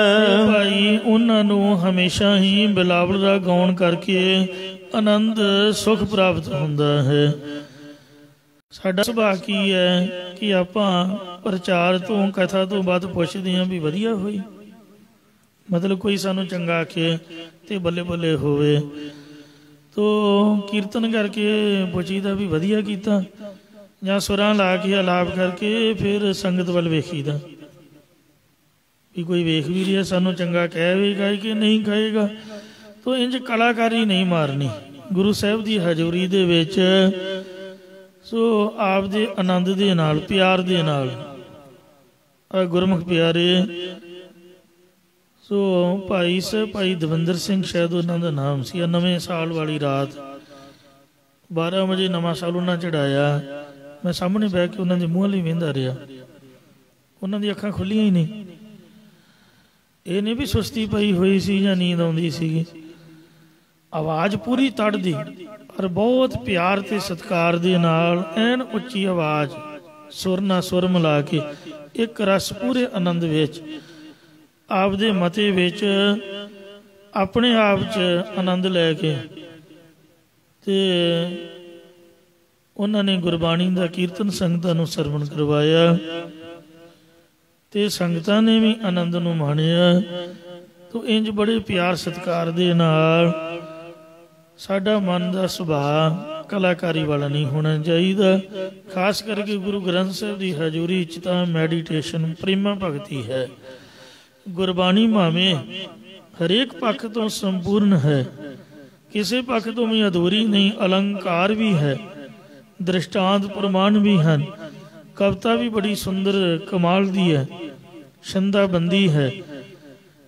ਭਾਈ ਉਹਨਾਂ ਨੂੰ ਹਮੇਸ਼ਾ ਹੀ ਬਿਲਾਵਲ ਦਾ ਗਾਉਣ ਕਰਕੇ ਆਨੰਦ ਸੁਖ ਪ੍ਰਾਪਤ ਹੁੰਦਾ ਹੈ। ਸਾਡਾ ਸੁਭਾਅ ਕੀ ਹੈ ਕਿ ਆਪਾਂ ਪ੍ਰਚਾਰ ਤੋਂ ਕਥਾ ਤੋਂ ਬਾਅਦ ਪੁੱਛਦੇ ਹਾਂ ਵੀ ਵਧੀਆ ਹੋਈ, ਮਤਲਬ ਕੋਈ ਸਾਨੂੰ ਚੰਗਾ ਆਖੇ ਤੇ ਬੱਲੇ ਬੱਲੇ ਹੋਵੇ। ਤੋ ਕੀਰਤਨ ਕਰਕੇ ਪੁੱਛੀਦਾ ਵੀ ਵਧੀਆ ਕੀਤਾ, ਜਾਂ ਸੁਰਾਂ ਲਾ ਕੇ ਆਲਾਪ ਕਰਕੇ ਫਿਰ ਸੰਗਤ ਵੱਲ ਵੇਖੀਦਾ ਵੀ ਕੋਈ ਵੇਖ ਵੀ ਰਿਹਾ, ਸਾਨੂੰ ਚੰਗਾ ਕਹੇਗਾ ਕਿ ਨਹੀਂ ਕਹੇਗਾ। ਤੋ ਇੰਝ ਕਲਾਕਾਰੀ ਨਹੀਂ ਮਾਰਨੀ ਗੁਰੂ ਸਾਹਿਬ ਦੀ ਹਜ਼ੂਰੀ ਦੇ ਵਿੱਚ। ਸੋ ਆਪ ਦੇ ਆਨੰਦ ਦੇ ਨਾਲ, ਪਿਆਰ ਦੇ ਨਾਲ, ਗੁਰਮੁਖ ਪਿਆਰੇ। ਸੋ ਭਾਈ ਦਵਿੰਦਰ ਸਿੰਘ ਸ਼ਾਇਦ ਉਹਨਾਂ ਦਾ ਨਾਮ ਸੀ। ਨਵੇਂ ਸਾਲ ਵਾਲੀ ਰਾਤ 12 ਵਜੇ ਨਵਾਂ ਸਾਲ ਉਹਨਾਂ ਚੜਾਇਆ। ਮੈਂ ਸਾਹਮਣੇ ਬਹਿ ਕੇ ਉਹਨਾਂ ਦੇ ਮੂੰਹ ਲਈ ਵੇਂਦਾ ਰਿਹਾ। ਉਹਨਾਂ ਦੀਆਂ ਅੱਖਾਂ ਖੁੱਲੀਆਂ ਹੀ ਨਹੀਂ। ਇਹ ਨਹੀਂ ਵੀ ਸੁਸਤੀ ਪਈ ਹੋਈ ਸੀ ਜਾਂ ਨੀਂਦ ਆਉਂਦੀ ਸੀਗੀ। ਆਵਾਜ਼ ਪੂਰੀ ਤੜਦੀ ਔਰ ਬਹੁਤ ਪਿਆਰ ਤੇ ਸਤਿਕਾਰ ਦੇ ਨਾਲ ਐਨ ਉੱਚੀ ਆਵਾਜ਼, ਸੁਰ ਨਾਲ ਸੁਰ ਮਿਲਾ ਕੇ ਇੱਕ ਰਸ ਪੂਰੇ ਆਨੰਦ ਵਿੱਚ, ਆਪਦੇ ਮਤੇ ਵਿੱਚ ਆਪਣੇ ਆਪ 'ਚ ਆਨੰਦ ਲੈ ਕੇ ਤੇ ਉਹਨਾਂ ਨੇ ਗੁਰਬਾਣੀ ਦਾ ਕੀਰਤਨ ਸੰਗਤਾਂ ਨੂੰ ਸਰਵਣ ਕਰਵਾਇਆ ਤੇ ਸੰਗਤਾਂ ਨੇ ਵੀ ਆਨੰਦ ਨੂੰ ਮਾਣਿਆ। ਤੋ ਇੰਜ ਬੜੇ ਪਿਆਰ ਸਤਿਕਾਰ ਦੇ ਨਾਲ ਸਾਡਾ ਮਨ ਦਾ ਸੁਭਾਅ ਕਲਾਕਾਰੀ ਵਾਲਾ ਨਹੀਂ ਹੋਣਾ ਚਾਹੀਦਾ। ਖਾਸ ਕਰਕੇ ਗੁਰੂ ਗ੍ਰੰਥ ਸਾਹਿਬ ਦੀ ਹਜ਼ੂਰੀ 'ਚ ਤਾਂ ਮੈਡੀਟੇਸ਼ਨ, ਪ੍ਰੇਮਾ ਭਗਤੀ ਹੈ। ਗੁਰਬਾਣੀ ਭਾਵੇਂ ਹਰੇਕ ਪੱਖ ਤੋਂ ਸੰਪੂਰਨ ਹੈ, ਕਿਸੇ ਪੱਖ ਤੋਂ ਵੀ ਅਧੂਰੀ ਨਹੀਂ। ਅਲੰਕਾਰ ਵੀ ਹੈ, ਦ੍ਰਿਸ਼ਟਾਂਤ ਪ੍ਰਮਾਣ ਵੀ ਹਨ, ਕਵਿਤਾ ਵੀ ਬੜੀ ਸੁੰਦਰ ਕਮਾਲ ਦੀ ਹੈ, ਛੰਦਾਬੰਦੀ ਹੈ,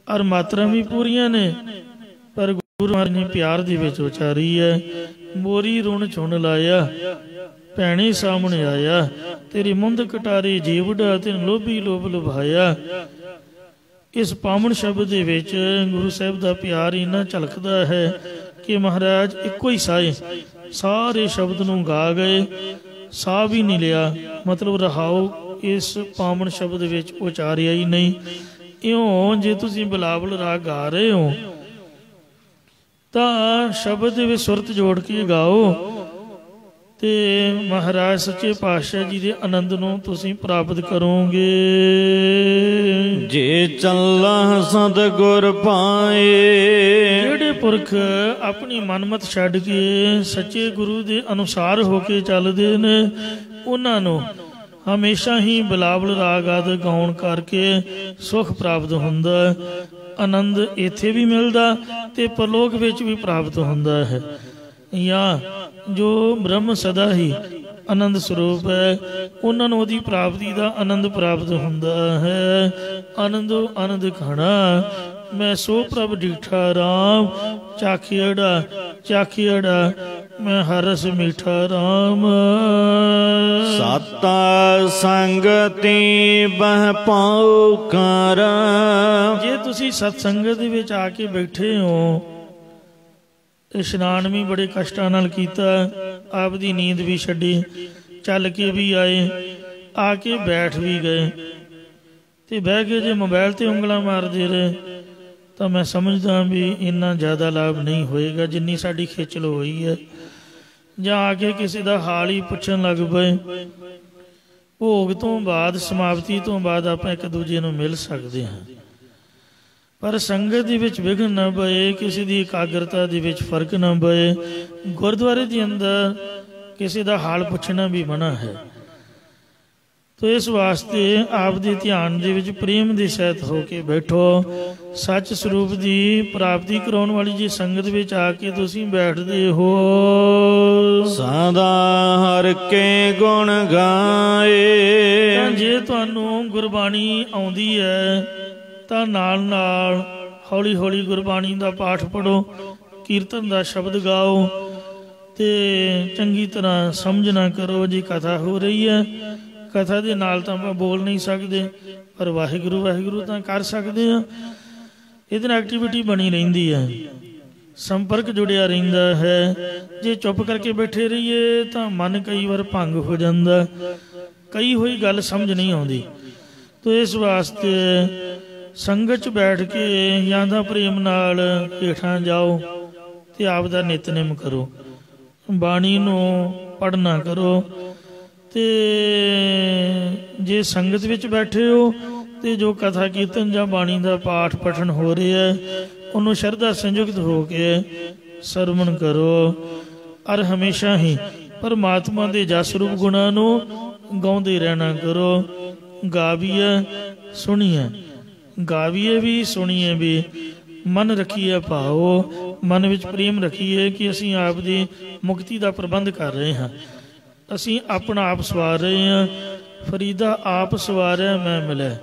ਔਰ ਮਾਤਰਾ ਵੀ ਪੂਰੀਆਂ ਨੇ। ਪਰ ਗੁਰੂ ਮਹਾਰਾਜ ਨੇ ਪਿਆਰ ਦੇ ਵਿੱਚ ਉਚਾਰੀ ਹੈ। ਮੋਰੀ ਰੁਣ ਚੁਣ ਲਾਇਆ, ਭੈਣੇ ਸਾਹਮਣੇ ਆਇਆ, ਤੇਰੀ ਮੁੰਦ ਕਟਾਰੇ ਜੀਵੜਾ ਤੈਨੂੰ ਲੋਭੀ ਲੋਭ ਲੁਭਾਇਆ। ਇਸ ਪਾਵਨ ਸ਼ਬਦ ਦੇ ਵਿੱਚ ਗੁਰੂ ਸਾਹਿਬ ਦਾ ਪਿਆਰ ਇੰਨਾ ਝਲਕਦਾ ਹੈ ਕਿ ਮਹਾਰਾਜ ਇੱਕੋ ਹੀ ਸਾਏ ਸਾਰੇ ਸ਼ਬਦ ਨੂੰ ਗਾ ਗਏ, ਸਾਹ ਵੀ ਨਹੀਂ ਲਿਆ। ਮਤਲਬ ਰਹਾਓ ਇਸ ਪਾਵਨ ਸ਼ਬਦ ਵਿੱਚ ਉਚਾਰਿਆ ਹੀ ਨਹੀਂ। ਇਉਂ ਜੇ ਤੁਸੀਂ ਬਿਲਾਵਲ ਰਾਗ ਗਾ ਰਹੇ ਹੋ ਤਾਂ ਸ਼ਬਦ ਦੇ ਵਿੱਚ ਸੁਰਤ ਜੋੜ ਕੇ ਗਾਓ ਤੇ ਮਹਾਰਾਜ ਸੱਚੇ ਪਾਤਸ਼ਾਹ ਜੀ ਦੇ ਆਨੰਦ ਨੂੰ ਤੁਸੀਂ ਪ੍ਰਾਪਤ ਕਰੋਗੇ। ਜੇ ਚੱਲਾ ਸਤਿਗੁਰ ਪਾਏ। ਜਿਹੜੇ ਪੁਰਖ ਆਪਣੀ ਮਨਮਤ ਛੱਡ ਕੇ ਸੱਚੇ ਗੁਰੂ ਦੇ ਅਨੁਸਾਰ ਹੋ ਕੇ ਚੱਲਦੇ ਨੇ, ਉਹਨਾਂ ਨੂੰ ਹਮੇਸ਼ਾ ਹੀ ਬਿਲਾਵਲ ਰਾਗ ਆਦਿ ਗਾਉਣ ਕਰਕੇ ਸੁਖ ਪ੍ਰਾਪਤ ਹੁੰਦਾ। ਆਨੰਦ ਇੱਥੇ ਵੀ ਮਿਲਦਾ ਤੇ ਪਰਲੋਕ ਵਿੱਚ ਵੀ ਪ੍ਰਾਪਤ ਹੁੰਦਾ ਹੈ। ਜਾਂ ਜੋ ਬ੍ਰਹਮ ਸਦਾ ਹੀ ਆਨੰਦ ਸਰੂਪ ਹੈ, ਉਹਨਾਂ ਨੂੰ ਉਹਦੀ ਪ੍ਰਾਪਤੀ ਦਾ ਆਨੰਦ ਪ੍ਰਾਪਤ ਹੁੰਦਾ ਹੈ। ਆਨੰਦੋ ਆਨੰਦ ਖਾਣਾ ਮੈਂ ਸੋ ਪ੍ਰਭ ਡੀਠਾ ਰਾਮ, ਚਾਖੀੜਾ ਮੈਂ ਹਰਸ ਮੀਠਾ ਰਾਮ। ਸਤ ਸੰਗਤੀ ਬਹਿ ਪਾਉ ਕਰ। ਜੇ ਤੁਸੀਂ ਸਤ ਸੰਗਤ ਦੇ ਵਿੱਚ ਆ ਕੇ ਬੈਠੇ ਹੋ, ਇਸ਼ਨਾਨ ਵੀ ਬੜੇ ਕਸ਼ਟਾਂ ਨਾਲ ਕੀਤਾ, ਆਪਦੀ ਨੀਂਦ ਵੀ ਛੱਡੀ, ਚੱਲ ਕੇ ਵੀ ਆਏ, ਆ ਕੇ ਬੈਠ ਵੀ ਗਏ ਤੇ ਬਹਿ ਕੇ ਜੇ ਮੋਬਾਈਲ ਤੇ ਉਂਗਲਾਂ ਮਾਰਦੇ ਰਹੇ ਤਾਂ ਮੈਂ ਸਮਝਦਾ ਵੀ ਇੰਨਾ ਜ਼ਿਆਦਾ ਲਾਭ ਨਹੀਂ ਹੋਏਗਾ ਜਿੰਨੀ ਸਾਡੀ ਖੇਚਲ ਹੋਈ ਹੈ। ਜਾਂ ਆ ਕੇ ਕਿਸੇ ਦਾ ਹਾਲ ਹੀ ਪੁੱਛਣ ਲੱਗ ਪਏ। ਭੋਗ ਤੋਂ ਬਾਅਦ, ਸਮਾਪਤੀ ਤੋਂ ਬਾਅਦ ਆਪਾਂ ਇੱਕ ਦੂਜੇ ਨੂੰ ਮਿਲ ਸਕਦੇ ਹਾਂ। पर संगत दे विच विघन ना पए, किसी दी एकाग्रता दे विच फर्क ना पए। गुरुद्वारे दे अंदर किसी दा हाल पुछना भी मना है। तो इस वास्ते आप दे ध्यान दे विच प्रेम दे सहित हो के बैठो। सच स्वरूप दी प्राप्ति कराउण वाली जी संगत विच आके तुसीं बैठदे हो, सदा हर के गुण गाए। तां जे तुहानूं गुरबाणी आउंदी है ਤਾਂ ਨਾਲ ਨਾਲ ਹੌਲੀ ਹੌਲੀ ਗੁਰਬਾਣੀ ਦਾ ਪਾਠ ਪੜੋ, ਕੀਰਤਨ ਦਾ ਸ਼ਬਦ ਗਾਓ ਤੇ ਚੰਗੀ ਤਰ੍ਹਾਂ ਸਮਝਣਾ ਕਰੋ। ਜੀ ਕਥਾ ਹੋ ਰਹੀ ਹੈ, ਕਥਾ ਦੇ ਨਾਲ ਤਾਂ ਆਪਾਂ ਬੋਲ ਨਹੀਂ ਸਕਦੇ, ਪਰ ਵਾਹਿਗੁਰੂ ਵਾਹਿਗੁਰੂ ਤਾਂ ਕਰ ਸਕਦੇ ਹਾਂ। ਇਹਦੇ ਨਾਲ ਐਕਟੀਵਿਟੀ ਬਣੀ ਰਹਿੰਦੀ ਹੈ, ਸੰਪਰਕ ਜੁੜਿਆ ਰਹਿੰਦਾ ਹੈ। ਜੇ ਚੁੱਪ ਕਰਕੇ ਬੈਠੇ ਰਹੀਏ ਤਾਂ ਮਨ ਕਈ ਵਾਰ ਭੰਗ ਹੋ ਜਾਂਦਾ, ਕਈ ਹੋਈ ਗੱਲ ਸਮਝ ਨਹੀਂ ਆਉਂਦੀ। ਤੋ ਇਸ ਵਾਸਤੇ ਸੰਗਤ 'ਚ ਬੈਠ ਕੇ ਜਾਂ ਤਾਂ ਪ੍ਰੇਮ ਨਾਲ ਹੇਠਾਂ ਜਾਓ ਤੇ ਆਪ ਦਾ ਨਿਤਨੇਮ ਕਰੋ, ਬਾਣੀ ਨੂੰ ਪੜ੍ਹਨਾ ਕਰੋ। ਤੇ ਜੇ ਸੰਗਤ ਵਿੱਚ ਬੈਠੇ ਹੋ ਤੇ ਜੋ ਕਥਾ ਕੀਰਤਨ ਜਾਂ ਬਾਣੀ ਦਾ ਪਾਠ ਪਠਨ ਹੋ ਰਿਹਾ ਉਹਨੂੰ ਸ਼ਰਧਾ ਸੰਯੁਕਤ ਹੋ ਕੇ ਸਰਵਣ ਕਰੋ। ਔਰ ਹਮੇਸ਼ਾ ਹੀ ਪਰਮਾਤਮਾ ਦੇ ਜਸ ਰੂਪ ਗੁਣਾਂ ਨੂੰ ਗਾਉਂਦੇ ਰਹਿਣਾ ਕਰੋ। ਗਾਵੀਏ ਸੁਣੀਏ, ਗਾਵੀਏ ਵੀ ਸੁਣੀਏ ਵੀ। ਮਨ ਰੱਖੀਏ ਭਾਓ, ਮਨ ਵਿੱਚ ਪ੍ਰੇਮ ਰੱਖੀਏ ਕਿ ਅਸੀਂ ਆਪ ਦੀ ਮੁਕਤੀ ਦਾ ਪ੍ਰਬੰਧ ਕਰ ਰਹੇ ਹਾਂ, ਅਸੀਂ ਆਪਣਾ ਆਪ ਸਵਾਰ ਰਹੇ ਹਾਂ। ਫਰੀਦਾ ਆਪ ਸਵਾਰਿਆ ਮੈਂ ਮਿਲਿਆ।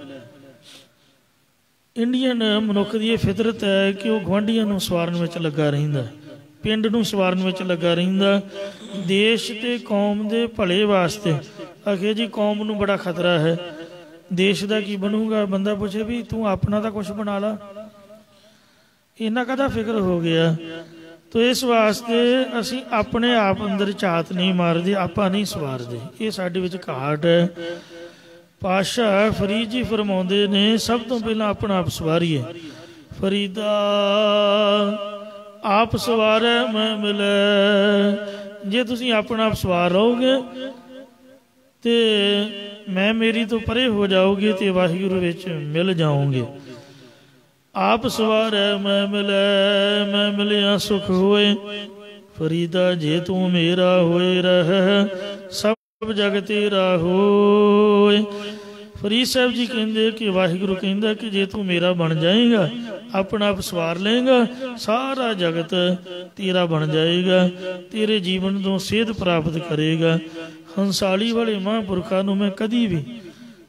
ਇੰਡੀਅਨ ਮਨੁੱਖ ਦੀ ਇਹ ਫਿਤਰਤ ਹੈ ਕਿ ਉਹ ਗੁਆਂਢੀਆਂ ਨੂੰ ਸਵਾਰਨ ਵਿੱਚ ਲੱਗਾ ਰਹਿੰਦਾ, ਪਿੰਡ ਨੂੰ ਸਵਾਰਨ ਵਿੱਚ ਲੱਗਾ ਰਹਿੰਦਾ। ਦੇਸ਼ ਤੇ ਕੌਮ ਦੇ ਭਲੇ ਵਾਸਤੇ ਆਖੇ ਜੀ ਕੌਮ ਨੂੰ ਬੜਾ ਖਤਰਾ ਹੈ, ਦੇਸ਼ ਦਾ ਕੀ ਬਣੂਗਾ। ਬੰਦਾ ਪੁੱਛੇ ਵੀ ਤੂੰ ਆਪਣਾ ਤਾਂ ਕੁਛ ਬਣਾ ਲਾ, ਇਹਨਾਂ ਕਾਹਦਾ ਫਿਕਰ ਹੋ ਗਿਆ। ਤੋ ਇਸ ਵਾਸਤੇ ਅਸੀਂ ਆਪਣੇ ਆਪ ਅੰਦਰ ਝਾਤ ਨਹੀਂ ਮਾਰਦੇ, ਆਪਾਂ ਨਹੀਂ ਸਵਾਰਦੇ। ਇਹ ਸਾਡੇ ਵਿੱਚ ਘਾਟ ਹੈ। ਪਾਤਸ਼ਾਹ ਫਰੀਦ ਜੀ ਫਰਮਾਉਂਦੇ ਨੇ ਸਭ ਤੋਂ ਪਹਿਲਾਂ ਆਪਣਾ ਆਪ ਸਵਾਰੀਏ। ਫਰੀਦਾ ਆਪ ਸਵਾਰੈ ਮੈਂ ਮਿਲੈ। ਜੇ ਤੁਸੀਂ ਆਪਣਾ ਆਪ ਸਵਾਰ ਰਹੋਗੇ ਤੇ ਮੈਂ ਮੇਰੀ ਤੋਂ ਪਰੇ ਹੋ ਜਾਓਗੇ ਤੇ ਵਾਹਿਗੁਰੂ ਵਿੱਚ ਮਿਲ ਜਾਓਗੇ। ਆਪ ਸਵਾਰੈ ਮੈਂ ਮਿਲੈ, ਮੈਂ ਮਿਲਿਆ ਸੁਖ ਹੋਏ। ਫਰੀਦਾ ਜੇ ਤੂੰ ਮੇਰਾ ਹੋਏ ਰਹਿ, ਸਭ ਜਗ ਤੇਰਾ ਹੋਏ। ਫਰੀਦ ਸਾਹਿਬ ਜੀ ਕਹਿੰਦੇ ਕਿ ਵਾਹਿਗੁਰੂ ਕਹਿੰਦਾ ਕਿ ਜੇ ਤੂੰ ਮੇਰਾ ਬਣ ਜਾਏਗਾ, ਆਪਣਾ ਆਪ ਸਵਾਰ ਲਏਗਾ, ਸਾਰਾ ਜਗਤ ਤੇਰਾ ਬਣ ਜਾਏਗਾ, ਤੇਰੇ ਜੀਵਨ ਤੋਂ ਸੇਧ ਪ੍ਰਾਪਤ ਕਰੇਗਾ। ਹੰਸਾਲੀ ਵਾਲੇ ਮਹਾਂਪੁਰਖਾਂ ਨੂੰ ਮੈਂ ਕਦੀ ਵੀ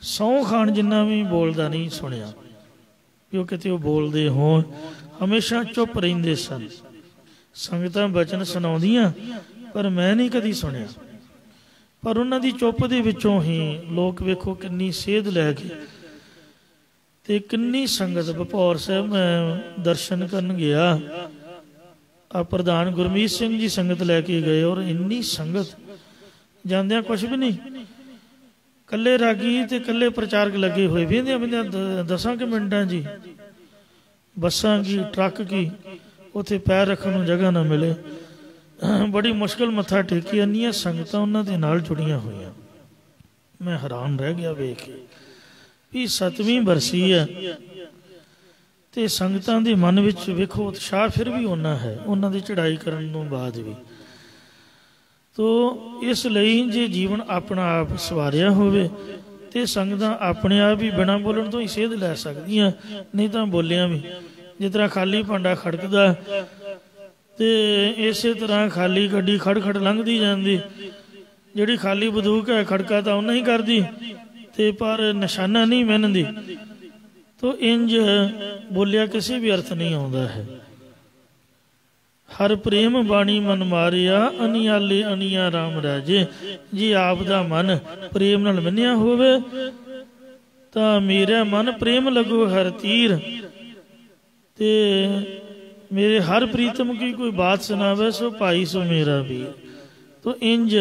ਸਹੁੰ ਖਾਣ ਜਿੰਨਾ ਵੀ ਬੋਲਦਾ ਨਹੀਂ ਸੁਣਿਆ, ਕਿਉਂ ਕਿਤੇ ਉਹ ਬੋਲਦੇ ਹੋਣ, ਹਮੇਸ਼ਾ ਚੁੱਪ ਰਹਿੰਦੇ ਸਨ। ਸੰਗਤਾਂ ਬਚਨ ਸੁਣਾਉਂਦੀਆਂ ਪਰ ਮੈਂ ਨਹੀਂ ਕਦੀ ਸੁਣਿਆ। ਪਰ ਉਹਨਾਂ ਦੀ ਚੁੱਪ ਦੇ ਵਿੱਚੋਂ ਹੀ ਲੋਕ ਵੇਖੋ ਕਿੰਨੀ ਸੇਧ ਲੈ ਕੇ ਤੇ ਕਿੰਨੀ ਸੰਗਤ। ਭਪੌਰ ਸਾਹਿਬ ਮੈਂ ਦਰਸ਼ਨ ਕਰਨ ਗਿਆ, ਆ ਪ੍ਰਧਾਨ ਗੁਰਮੀਤ ਸਿੰਘ ਜੀ ਸੰਗਤ ਲੈ ਕੇ ਗਏ, ਔਰ ਇੰਨੀ ਸੰਗਤ ਜਾਂਦਿਆਂ ਕੁਛ ਵੀ ਨਹੀਂ, ਕੱਲੇ ਰਾਗੀ ਤੇ ਕੱਲੇ ਪ੍ਰਚਾਰਕ ਲੱਗੇ ਹੋਏ। ਵੇਂਦਿਆਂ ਵੇਂਦਿਆਂ 10 ਕੁ ਮਿੰਟਾਂ ਜੀ ਬੱਸਾਂ ਕੀ ਟਰੱਕ ਕੀ ਉੱਥੇ ਪੈਰ ਰੱਖਣ ਨੂੰ ਜਗ੍ਹਾ ਨਾ ਮਿਲੇ। ਬੜੀ ਮੁਸ਼ਕਿਲ ਮੱਥਾ ਟੇਕੀ, ਇੰਨੀਆਂ ਸੰਗਤਾਂ ਉਹਨਾਂ ਦੇ ਨਾਲ ਜੁੜੀਆਂ ਹੋਈਆਂ। ਮੈਂ ਹੈਰਾਨ ਰਹਿ ਗਿਆ ਵੇਖ ਕੇ ਵੀ 7ਵੀਂ ਬਰਸੀ ਹੈ ਤੇ ਸੰਗਤਾਂ ਦੇ ਮਨ ਵਿੱਚ ਵੇਖੋ ਉਤਸ਼ਾਹ ਫਿਰ ਵੀ ਉਹਨਾਂ ਹੈ, ਉਹਨਾਂ ਦੀ ਚੜ੍ਹਾਈ ਕਰਨ ਤੋਂ ਬਾਅਦ ਵੀ। ਤੋ ਇਸ ਲਈ ਜੇ ਜੀਵਨ ਆਪਣਾ ਆਪ ਸਵਾਰਿਆ ਹੋਵੇ ਤੇ ਸੰਗਤਾਂ ਆਪਣੇ ਆਪ ਹੀ ਬਿਨਾਂ ਬੋਲਣ ਤੋਂ ਹੀ ਸੇਧ ਲੈ ਸਕਦੀਆਂ, ਨਹੀਂ ਤਾਂ ਬੋਲਿਆਂ ਵੀ। ਜਿਸ ਤਰ੍ਹਾਂ ਖਾਲੀ ਭਾਂਡਾ ਖੜਕਦਾ ਤੇ ਇਸੇ ਤਰ੍ਹਾਂ ਖਾਲੀ ਗੱਡੀ ਖੜ ਲੰਘਦੀ ਜਾਂਦੀ। ਜਿਹੜੀ ਖਾਲੀ ਬੰਦੂਕ ਹੈ ਖੜਕਾ ਤਾਂ ਉਹਨਾਂ ਹੀ ਕਰਦੀ ਤੇ ਪਰ ਨਿਸ਼ਾਨਾ ਨਹੀਂ ਮਿਣਦੀ। ਤੋ ਇੰਜ ਬੋਲਿਆ ਕਿਸੇ ਵੀ ਅਰਥ ਨਹੀਂ ਆਉਂਦਾ ਹੈ। ਹਰ ਪ੍ਰੇਮ ਬਾਣੀ ਮਨ ਮਾਰਿਆ, ਅਨਿਆਲੇ ਅਨੀਆ ਰਾਮ ਰਾਜੇ। ਜੇ ਆਪ ਦਾ ਮਨ ਪ੍ਰੇਮ ਨਾਲ ਮੰਨਿਆ ਹੋਵੇ ਤਾਂ ਮੇਰਾ ਮਨ ਪ੍ਰੇਮ ਲੱਗੋ ਹਰ ਤੀਰ। ਤੇ मेरे हर प्रीतम की कोई बात सुनावे सो भाई सो मेरा वीर। तो इंज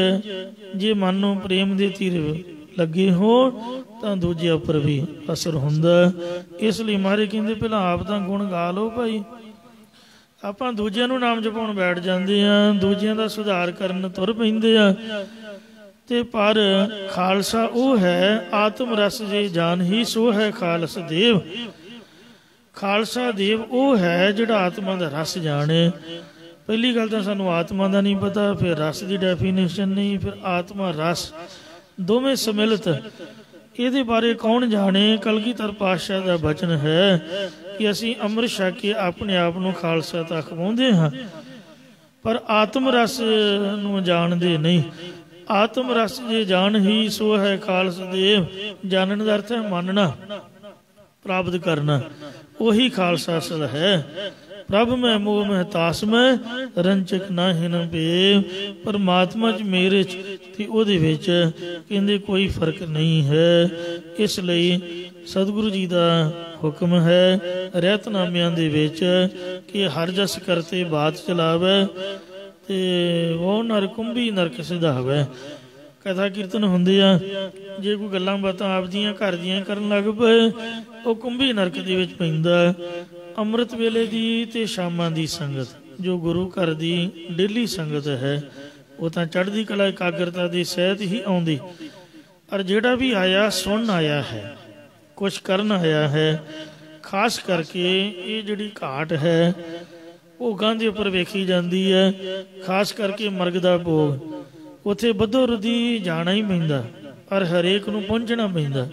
जे मानो प्रेम दे तीर लगे हो तो दूजे उपर भी असर हुंदा। इसलिए मारे कहते पहला आप तो गुण गा लो भाई, आपां दूजियां नूं नाम जपाउण बैठ जांदे आ, दूजियां दा सुधार करन तुर पैंदे आ। ते पर खालसा वो है आत्म रस जे जान ही सो है खालस देव। ਖਾਲਸਾ ਦੇਵ ਉਹ ਹੈ ਜਿਹੜਾ ਆਤਮਾ ਦਾ ਰਸ ਜਾਣੇ। ਪਹਿਲੀ ਗੱਲ ਤਾਂ ਸਾਨੂੰ ਆਤਮਾ ਦਾ ਨਹੀਂ ਪਤਾ, ਫਿਰ ਰਸ ਦੀ ਡੈਫੀਨੇਸ਼ਨ ਨਹੀਂ, ਫਿਰ ਆਤਮਾ ਰਸ ਦੋਵੇਂ ਸਮਿਲਿਤ, ਇਹਦੇ ਬਾਰੇ ਕੌਣ ਜਾਣੇ। ਕਲਗੀਧਰ ਪਾਤਸ਼ਾਹ ਦਾ ਬਚਨ ਹੈ ਕਿ ਅਸੀਂ ਅੰਮ੍ਰਿਤ ਛਕ ਕੇ ਆਪਣੇ ਆਪ ਨੂੰ ਖਾਲਸਾ ਤੱਕ ਪਹੁੰਚਦੇ ਹਾਂ, ਪਰ ਆਤਮ ਰਸ ਨੂੰ ਜਾਣਦੇ ਨਹੀਂ। ਆਤਮ ਰਸ ਜੇ ਜਾਣ ਹੀ ਸੋ ਹੈ ਖਾਲਸਾ ਦੇਵ। ਜਾਣਨ ਦਾ ਅਰਥ ਹੈ ਮੰਨਣਾ, ਪ੍ਰਾਪਤ ਕਰਨਾ, ਉਹੀ ਖਾਲਸਾ ਅਸਲ ਹੈ। ਪ੍ਰਭ ਮੈਂ ਮੋਹ ਮੈਂ ਤਾਸ ਮੈਂ ਰੰਚਕ ਨਾਹਿ ਨ ਭੇਵ। ਪਰਮਾਤਮਾ 'ਚ ਮੇਰੇ 'ਚ ਤੇ ਉਹਦੇ ਵਿੱਚ ਕਹਿੰਦੇ ਕੋਈ ਫਰਕ ਨਹੀਂ ਹੈ। ਇਸ ਲਈ ਸਤਿਗੁਰੂ ਜੀ ਦਾ ਹੁਕਮ ਹੈ ਰਹਿਤਨਾਮਿਆਂ ਦੇ ਵਿੱਚ ਕਿ ਹਰ ਜਸ ਕਰਤੇ ਬਾਤ ਚਲਾਵੇ ਤੇ ਉਹ ਨਰ ਕੁੰਭੀ ਨਰਕ ਸਿਧਾਵੇ। ਕਥਾ ਕੀਰਤਨ ਹੁੰਦੇ ਆ, ਜੇ ਕੋਈ ਗੱਲਾਂ ਬਾਤਾਂ ਆਪਦੀਆਂ ਘਰ ਦੀਆਂ ਕਰਨ ਲੱਗ ਪਏ ਉਹ ਕੁੰਭੀ ਨਰਕ ਦੇ ਵਿੱਚ ਪੈਂਦਾ। ਅੰਮ੍ਰਿਤ ਵੇਲੇ ਦੀ ਤੇ ਸ਼ਾਮਾਂ ਦੀ ਸੰਗਤ ਜੋ ਗੁਰੂ ਘਰ ਦੀ ਡੇਲੀ ਸੰਗਤ ਹੈ ਉਹ ਤਾਂ ਚੜ੍ਹਦੀ ਕਲਾ ਇਕਾਗਰਤਾ ਦੀ ਸਹਿਤ ਹੀ ਆਉਂਦੀ। ਔਰ ਜਿਹੜਾ ਵੀ ਆਇਆ ਸੁਣਨ ਆਇਆ ਹੈ, ਕੁਛ ਕਰਨ ਆਇਆ ਹੈ, ਖਾਸ ਕਰਕੇ ਇਹ ਜਿਹੜੀ ਘਾਟ ਹੈ ਭੋਗਾਂ ਦੇ ਉੱਪਰ ਵੇਖੀ ਜਾਂਦੀ ਹੈ। ਖਾਸ ਕਰਕੇ ਮਰਗ ਦਾ ਭੋਗ ਉੱਥੇ ਬੱਧੋ ਰੁੱਧੀ ਜਾਣਾ ਹੀ ਪੈਂਦਾ, ਔਰ ਹਰੇਕ ਨੂੰ ਪਹੁੰਚਣਾ ਪੈਂਦਾ।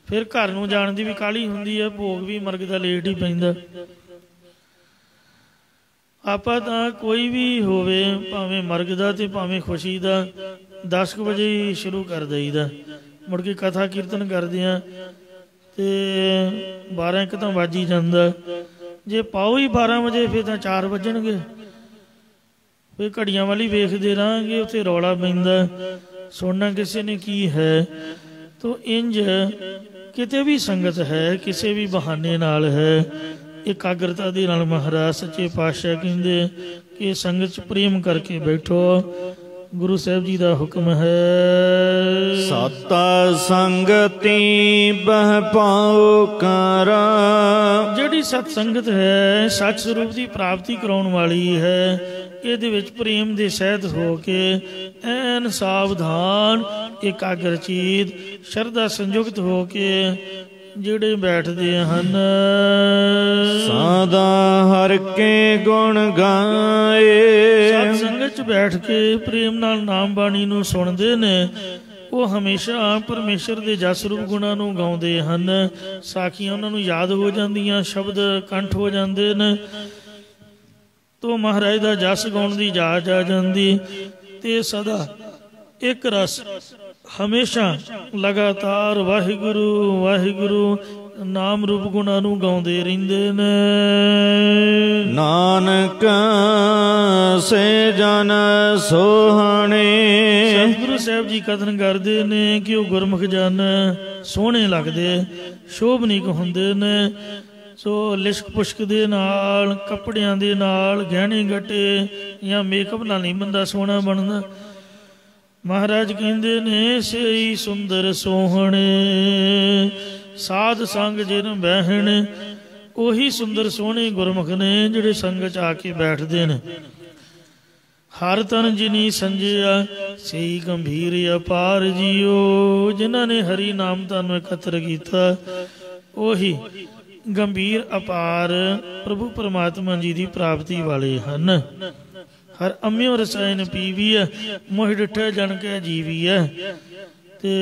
ਫਿਰ ਘਰ ਨੂੰ ਜਾਣ ਦੀ ਵੀ ਕਾਹਲੀ ਹੁੰਦੀ ਹੈ, ਭੋਗ ਵੀ ਮਰਗ ਦਾ ਲੇਟ ਹੀ ਪੈਂਦਾ। ਆਪਾਂ ਤਾਂ ਕੋਈ ਵੀ ਹੋਵੇ, ਭਾਵੇਂ ਮਰਗ ਦਾ ਤੇ ਭਾਵੇਂ ਖੁਸ਼ੀ ਦਾ, 10 ਵਜੇ ਹੀ ਸ਼ੁਰੂ ਕਰ ਦਈਦਾ। ਮੁੜ ਕੇ ਕਥਾ ਕੀਰਤਨ ਕਰਦੇ ਹਾਂ ਤੇ 12 ਤਾਂ ਵੱਜ ਹੀ ਜਾਂਦਾ। ਜੇ ਪਾਓ ਹੀ 12 ਵਜੇ ਫਿਰ ਤਾਂ 4 ਵੱਜਣਗੇ। ਫਿਰ ਘੜੀਆਂ ਵਾਲੀ ਵੇਖਦੇ ਰਹਾਂਗੇ, ਉੱਥੇ ਰੌਲਾ ਪੈਂਦਾ, ਸੁਣਨਾ ਕਿਸੇ ਨੇ ਕੀ ਹੈ। ਤੋ ਇੰਜ ਕਿਤੇ ਵੀ ਸੰਗਤ ਹੈ, ਕਿਸੇ ਵੀ ਬਹਾਨੇ ਨਾਲ ਹੈ, ਇਕਾਗਰਤਾ ਦੇ ਨਾਲ ਮਹਾਰਾਜ ਸੱਚੇ ਪਾਤਸ਼ਾਹ ਕਹਿੰਦੇ ਕਿ ਸੰਗਤ 'ਚ ਪ੍ਰੇਮ ਕਰਕੇ ਬੈਠੋ। ਗੁਰੂ ਸਾਹਿਬ ਜੀ ਦਾ ਹੁਕਮ ਹੈ ਸਤ ਸੰਗਤੀ ਬਹਿ ਪਾਉ ਕਰ। ਜਿਹੜੀ ਸਤ ਸੰਗਤ ਹੈ ਸੱਚ ਸਰੂਪ ਦੀ ਪ੍ਰਾਪਤੀ ਕਰਾਉਣ ਵਾਲੀ ਹੈ। ਇਹਦੇ ਵਿੱਚ ਪ੍ਰੇਮ ਦੇ ਸਹਿਤ ਹੋ ਕੇ ਐਨ ਸਾਵਧਾਨ ਇਕਾਗਰ ਚੀਤ ਸ਼ਰਧਾ ਸੰਯੁਕਤ ਹੋ ਕੇ ਜਿਹੜੇ ਬੈਠਦੇ ਹਨ, ਸਦਾ ਹਰ ਕੇ ਗੁਣ ਗਾਏ। ਸਤ ਸੰਗਤ 'ਚ ਬੈਠ ਕੇ ਪ੍ਰੇਮ ਨਾਲ ਨਾਮ ਬਾਣੀ ਨੂੰ ਸੁਣਦੇ ਨੇ, ਉਹ ਹਮੇਸ਼ਾ ਪਰਮੇਸ਼ਰ ਦੇ ਜਸ ਰੂਪ ਗੁਣਾਂ ਨੂੰ ਗਾਉਂਦੇ ਹਨ। ਸਾਖੀਆਂ ਉਹਨਾਂ ਨੂੰ ਯਾਦ ਹੋ ਜਾਂਦੀਆਂ, ਸ਼ਬਦ ਕੰਠ ਹੋ ਜਾਂਦੇ ਨੇ, ਤੋ ਮਹਾਰਾਜ ਦਾ ਜਸ ਗਾਉਣ ਦੀ ਜਾਚ ਆ ਜਾਂਦੀ। ਤੇ ਸਦਾ ਇੱਕ ਰਸ ਹਮੇਸ਼ਾ ਲਗਾਤਾਰ ਵਾਹਿਗੁਰੂ ਵਾਹਿਗੁਰੂ ਨਾਮ ਰੂਪ ਗੁਣਾਂ ਨੂੰ ਗਾਉਂਦੇ ਰਹਿੰਦੇ ਨੇ। ਨਾਨਕ ਸੇ ਜਨ ਸੋਹਣੇ। ਸਤਿਗੁਰੂ ਸਾਹਿਬ ਜੀ ਕਥਨ ਕਰਦੇ ਨੇ ਕਿ ਉਹ ਗੁਰਮੁਖ ਜਨ ਸੋਹਣੇ ਲੱਗਦੇ, ਸ਼ੋਭਨੀਕ ਹੁੰਦੇ ਨੇ। ਸੋ ਲਿਸ਼ਕ ਪੁਸ਼ਕ ਦੇ ਨਾਲ, ਕੱਪੜਿਆਂ ਦੇ ਨਾਲ, ਗਹਿਣੇ ਗੱਟੇ ਜਾਂ ਮੇਕਅਪ ਨਾਲ ਨਹੀਂ ਬੰਦਾ ਸੋਹਣਾ ਬਣਦਾ। ਮਹਾਰਾਜ ਕਹਿੰਦੇ ਨੇ ਸਈ ਸੁੰਦਰ ਸੋਹਣੇ ਸਾਧ ਸੰਗ ਜਿਨ ਬਹਿਣ। ਉਹੀ ਸੁੰਦਰ ਸੋਹਣੇ ਗੁਰਮੁਖ ਨੇ ਜਿਹੜੇ ਸੰਗ 'ਚ ਆ ਕੇ ਬੈਠਦੇ ਨੇ। ਹਰ ਤਨ ਜਿਨੀ ਸੰਜਿਆ ਸਈ ਗੰਭੀਰ ਅਪਾਰ ਜੀਓ। ਜਿਨ੍ਹਾਂ ਨੇ ਹਰੀ ਨਾਮ ਤੁਹਾਨੂੰ ਇਕੱਤਰ ਕੀਤਾ ਉਹੀ ਗੰਭੀਰ ਅਪਾਰ ਪ੍ਰਭੂ ਪਰਮਾਤਮਾ ਜੀ ਦੀ ਪ੍ਰਾਪਤੀ ਵਾਲੇ ਹਨ। ਹਰ ਅੰਮਿਓ ਰਸਾਇਣ ਪੀਵੀਐ ਮੋਹਿ ਡਿਠੈ ਜਨ ਕੈ ਜੀਵੀਐ। ਤੇ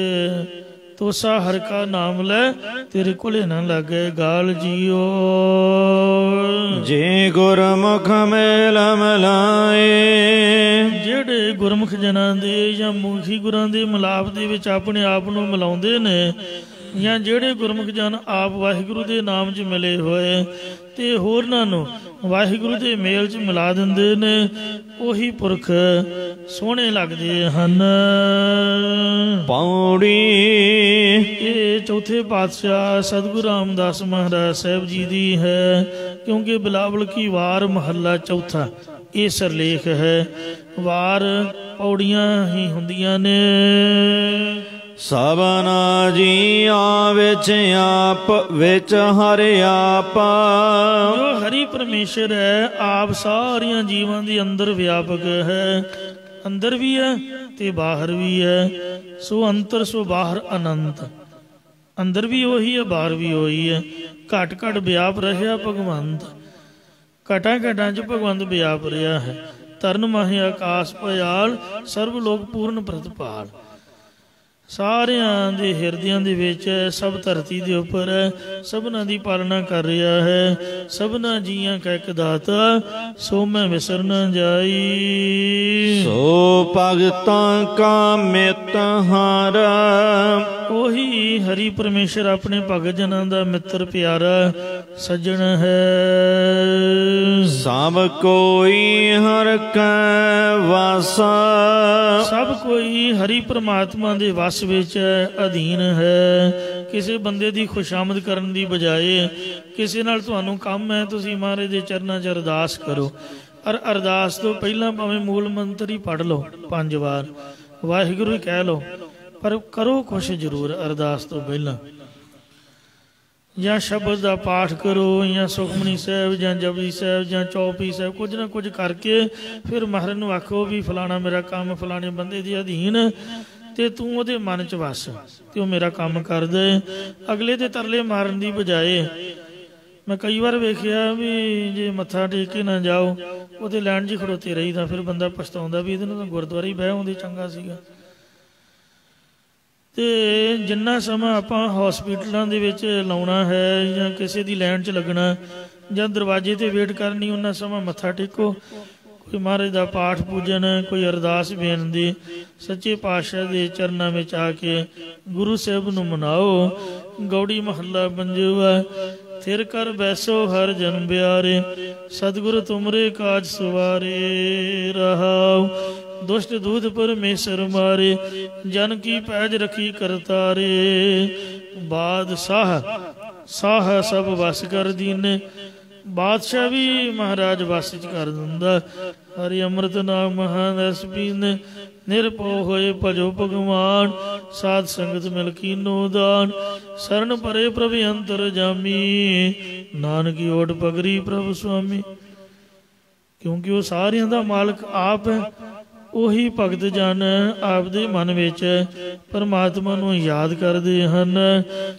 ਤੋਸਾ ਹਰ ਕਾ ਨਾਮ ਲੈ ਤੇਰੇ ਕੋਲੇ ਨਾ ਲਾਗੇ ਗਾਲ ਜੀਓ। ਜੇ ਗੁਰਮੁਖ ਮੇਲ ਮਿਲਾਏ। ਜਿਹੜੇ ਗੁਰਮੁਖ ਜਨਾਂ ਦੇ ਜਾਂ ਮੁਖੀ ਗੁਰਾਂ ਦੇ ਮਿਲਾਪ ਦੇ ਵਿੱਚ ਆਪਣੇ ਆਪ ਨੂੰ ਮਿਲਾਉਂਦੇ ਨੇ, ਜਾਂ ਜਿਹੜੇ ਗੁਰਮੁਖ ਜਨ ਆਪ ਵਾਹਿਗੁਰੂ ਦੇ ਨਾਮ 'ਚ ਮਿਲੇ ਹੋਏ ਤੇ ਹੋਰਨਾਂ ਨੂੰ ਵਾਹਿਗੁਰੂ ਦੇ ਮੇਲ 'ਚ ਮਿਲਾ ਦਿੰਦੇ ਨੇ, ਉਹੀ ਪੁਰਖ ਸੋਹਣੇ ਲੱਗਦੇ ਹਨ। ਪੌੜੀ। ਇਹ ਚੌਥੇ ਪਾਤਸ਼ਾਹ ਸਤਿਗੁਰੂ ਰਾਮਦਾਸ ਮਹਾਰਾਜ ਸਾਹਿਬ ਜੀ ਦੀ ਹੈ, ਕਿਉਂਕਿ ਬਿਲਾਵਲ ਕੀ ਵਾਰ ਮਹੱਲਾ ਚੌਥਾ ਇਹ ਸਿਰਲੇਖ ਹੈ। ਵਾਰ ਪੌੜੀਆਂ ਹੀ ਹੁੰਦੀਆਂ ਨੇ। ਸਭਨਾ ਜੀਆਂ ਵਿੱਚ ਆਪ ਵਿੱਚ ਹਰਿ ਆਪ। ਜੋ ਹਰੀ ਪਰਮੇਸ਼ਰ ਹੈ ਆਪ ਸਾਰੀਆਂ ਜੀਵਾਂ ਦੇ ਅੰਦਰ ਵਿਆਪਕ ਹੈ। ਅੰਦਰ ਵੀ ਹੈ ਤੇ ਬਾਹਰ ਵੀ ਹੈ। ਸੋ ਅੰਤਰ ਸੋ ਬਾਹਰ ਅਨੰਤ। ਅੰਦਰ ਵੀ ਉਹੀ ਹੈ, ਬਾਹਰ ਵੀ ਉਹੀ ਹੈ। ਘਟ ਘਟ ਵਿਆਪ ਰਹਿਆ ਭਗਵੰਤ, ਘਟਾਂ ਘਟਾਂ 'ਚ ਭਗਵੰਤ ਵਿਆਪ ਰਿਹਾ ਹੈ। ਤਰਨ ਮਾਹੇ ਆਕਾਸ ਭਿਆਲ, ਸਰਬ ਲੋਕ ਪੂਰਨ ਪ੍ਰਤਪਾਲ। ਸਾਰਿਆਂ ਦੇ ਹਿਰਦਿਆਂ ਦੇ ਵਿੱਚ, ਸਭ ਧਰਤੀ ਦੇ ਉੱਪਰ ਸਭਨਾਂ ਦੀ ਪਾਲਣਾ ਕਰ ਰਿਹਾ ਹੈ। ਸਭਨਾਂ ਜੀਆਂ ਕਾ ਇੱਕ ਦਾਤਾ, ਸੋ ਮੈਂ ਵਿਸਰ ਨਾ ਜਾਈ। ਸੋ ਭਗਤਾਂ ਕਾ ਮਿਤ ਹਰ, ਉਹੀ ਹਰੀ ਪਰਮੇਸ਼ਰ ਆਪਣੇ ਭਗਤ ਜਨਾਂ ਦਾ ਮਿੱਤਰ ਪਿਆਰਾ ਸੱਜਣ ਹੈ। ਸਭ ਕੋਈ ਹਰ ਕੈ ਵਾਸਾ, ਸਭ ਕੋਈ ਹਰੀ ਪ੍ਰਮਾਤਮਾ ਦੇ ਵਸ ਵਿੱਚ ਅਧੀਨ ਹੈ। ਕਿਸੇ ਬੰਦੇ ਦੀ ਖੁਸ਼ਾਮਦ ਕਰਨ ਦੀ ਬਜਾਏ ਕਿਸੇ ਨਾਲ ਤੁਹਾਨੂੰ ਕੰਮ ਹੈ, ਤੁਸੀਂ ਮਹਾਰਾਜ ਦੇ ਚਰਨਾਂ 'ਚ ਅਰਦਾਸ ਕਰੋ। ਔਰ ਅਰਦਾਸ ਤੋਂ ਪਹਿਲਾਂ ਭਾਵੇਂ ਮੂਲ ਮੰਤਰ ਹੀ ਪੜ੍ਹ ਲਓ 5 ਵਾਰ, ਵਾਹਿਗੁਰੂ ਹੀ ਕਹਿ ਲਓ, ਪਰ ਕਰੋ ਕੁਛ ਜ਼ਰੂਰ ਅਰਦਾਸ ਤੋਂ ਪਹਿਲਾਂ। ਜਾਂ ਸ਼ਬਦ ਦਾ ਪਾਠ ਕਰੋ, ਜਾਂ ਸੁਖਮਨੀ ਸਾਹਿਬ, ਜਾਂ ਜਪਜੀ ਸਾਹਿਬ, ਜਾਂ ਚੌਪਈ ਸਾਹਿਬ, ਕੁਝ ਨਾ ਕੁਝ ਕਰਕੇ ਫਿਰ ਮਹਾਰਾਜ ਨੂੰ ਆਖੋ ਵੀ ਫਲਾਣਾ ਮੇਰਾ ਕੰਮ ਫਲਾਣੇ ਬੰਦੇ ਦੇ ਅਧੀਨ, ਤੇ ਤੂੰ ਉਹਦੇ ਮਨ 'ਚ ਵਸ ਤੇ ਉਹ ਮੇਰਾ ਕੰਮ ਕਰ ਦੇ। ਅਗਲੇ ਦੇ ਤਰਲੇ ਮਾਰਨ ਦੀ ਬਜਾਏ, ਮੈਂ ਕਈ ਵਾਰ ਵੇਖਿਆ ਵੀ ਜੇ ਮੱਥਾ ਟੇਕ ਕੇ ਨਾ ਜਾਓ, ਉਹਦੇ ਲੈਣ 'ਚ ਖੜੋਤੇ ਰਹੀਦਾ, ਫਿਰ ਬੰਦਾ ਪਛਤਾਉਂਦਾ ਵੀ ਇਹਦੇ ਨਾਲ ਤਾਂ ਗੁਰਦੁਆਰੇ ਹੀ ਬਹਿ ਆਉਂਦੇ ਚੰਗਾ ਸੀਗਾ। ਤੇ ਜਿੰਨਾ ਸਮਾਂ ਆਪਾਂ ਹੌਸਪੀਟਲਾਂ ਦੇ ਵਿੱਚ ਲਾਉਣਾ ਹੈ, ਜਾਂ ਕਿਸੇ ਦੀ ਲਾਈਨ 'ਚ ਲੱਗਣਾ, ਜਾਂ ਦਰਵਾਜ਼ੇ 'ਤੇ ਵੇਟ ਕਰਨੀ, ਉਹਨਾਂ ਸਮਾਂ ਮੱਥਾ ਟੇਕੋ। ਕੋਈ ਮਹਾਰਾਜ ਦਾ ਪਾਠ ਪੂਜਨ, ਕੋਈ ਅਰਦਾਸ ਬੇਨਤੀ, ਸੱਚੇ ਪਾਤਸ਼ਾਹ ਦੇ ਚਰਨਾਂ ਵਿੱਚ ਆ ਕੇ ਗੁਰੂ ਸਾਹਿਬ ਨੂੰ ਮਨਾਓ। ਗੌੜੀ ਮਹੱਲਾ ਪੰਜਵਾ। ਥਿਰ ਕਰ ਬੈਸੋ ਹਰ ਜਨ ਬਿਆਰੇ, ਸਤਿਗੁਰ ਤੁਮਰੇ ਕਾਜ ਸਵਾਰੇ। ਰਹਾਉ ਦੁਸ਼ਟ ਦੂਤ ਪਰਮੇਸ਼ਰ ਮਾਰੇ, ਜਨ ਕੀ ਪੈਜ ਰਖੀ ਕਰਤਾਰੇ। ਬਾਦਸ਼ਾਹ ਸਾਹ ਸਭ ਵਸ ਕਰ ਦੀਨੇ, ਬਾਦਸ਼ਾਹ ਵੀ ਮਹਾਰਾਜ ਵਸ 'ਚ ਕਰ ਦਿੰਦਾ। ਹਰਿ ਅੰਮ੍ਰਿਤ ਨਾਮ ਮਹਾਨਸ ਪੀਨੇ, ਨਿਰਭਉ ਹੋਏ ਭਜੋ ਭਗਵਾਨ। ਸਾਧ ਸੰਗਤ ਮਿਲ ਕੀਨੋ ਦਾਨ, ਸਰਨ ਪਰੇ ਪ੍ਰਭ ਅੰਤਰ ਜਾਮੀ। ਨਾਨਕੀ ਓਟ ਪਗਰੀ ਪ੍ਰਭ ਸੁਆਮੀ। ਕਿਉਂਕਿ ਉਹ ਸਾਰਿਆਂ ਦਾ ਮਾਲਕ ਆਪ ਹੈ। ਉਹੀ ਭਗਤ ਜਨ ਆਪਦੇ ਮਨ ਵਿੱਚ ਪਰਮਾਤਮਾ ਨੂੰ ਯਾਦ ਕਰਦੇ ਹਨ।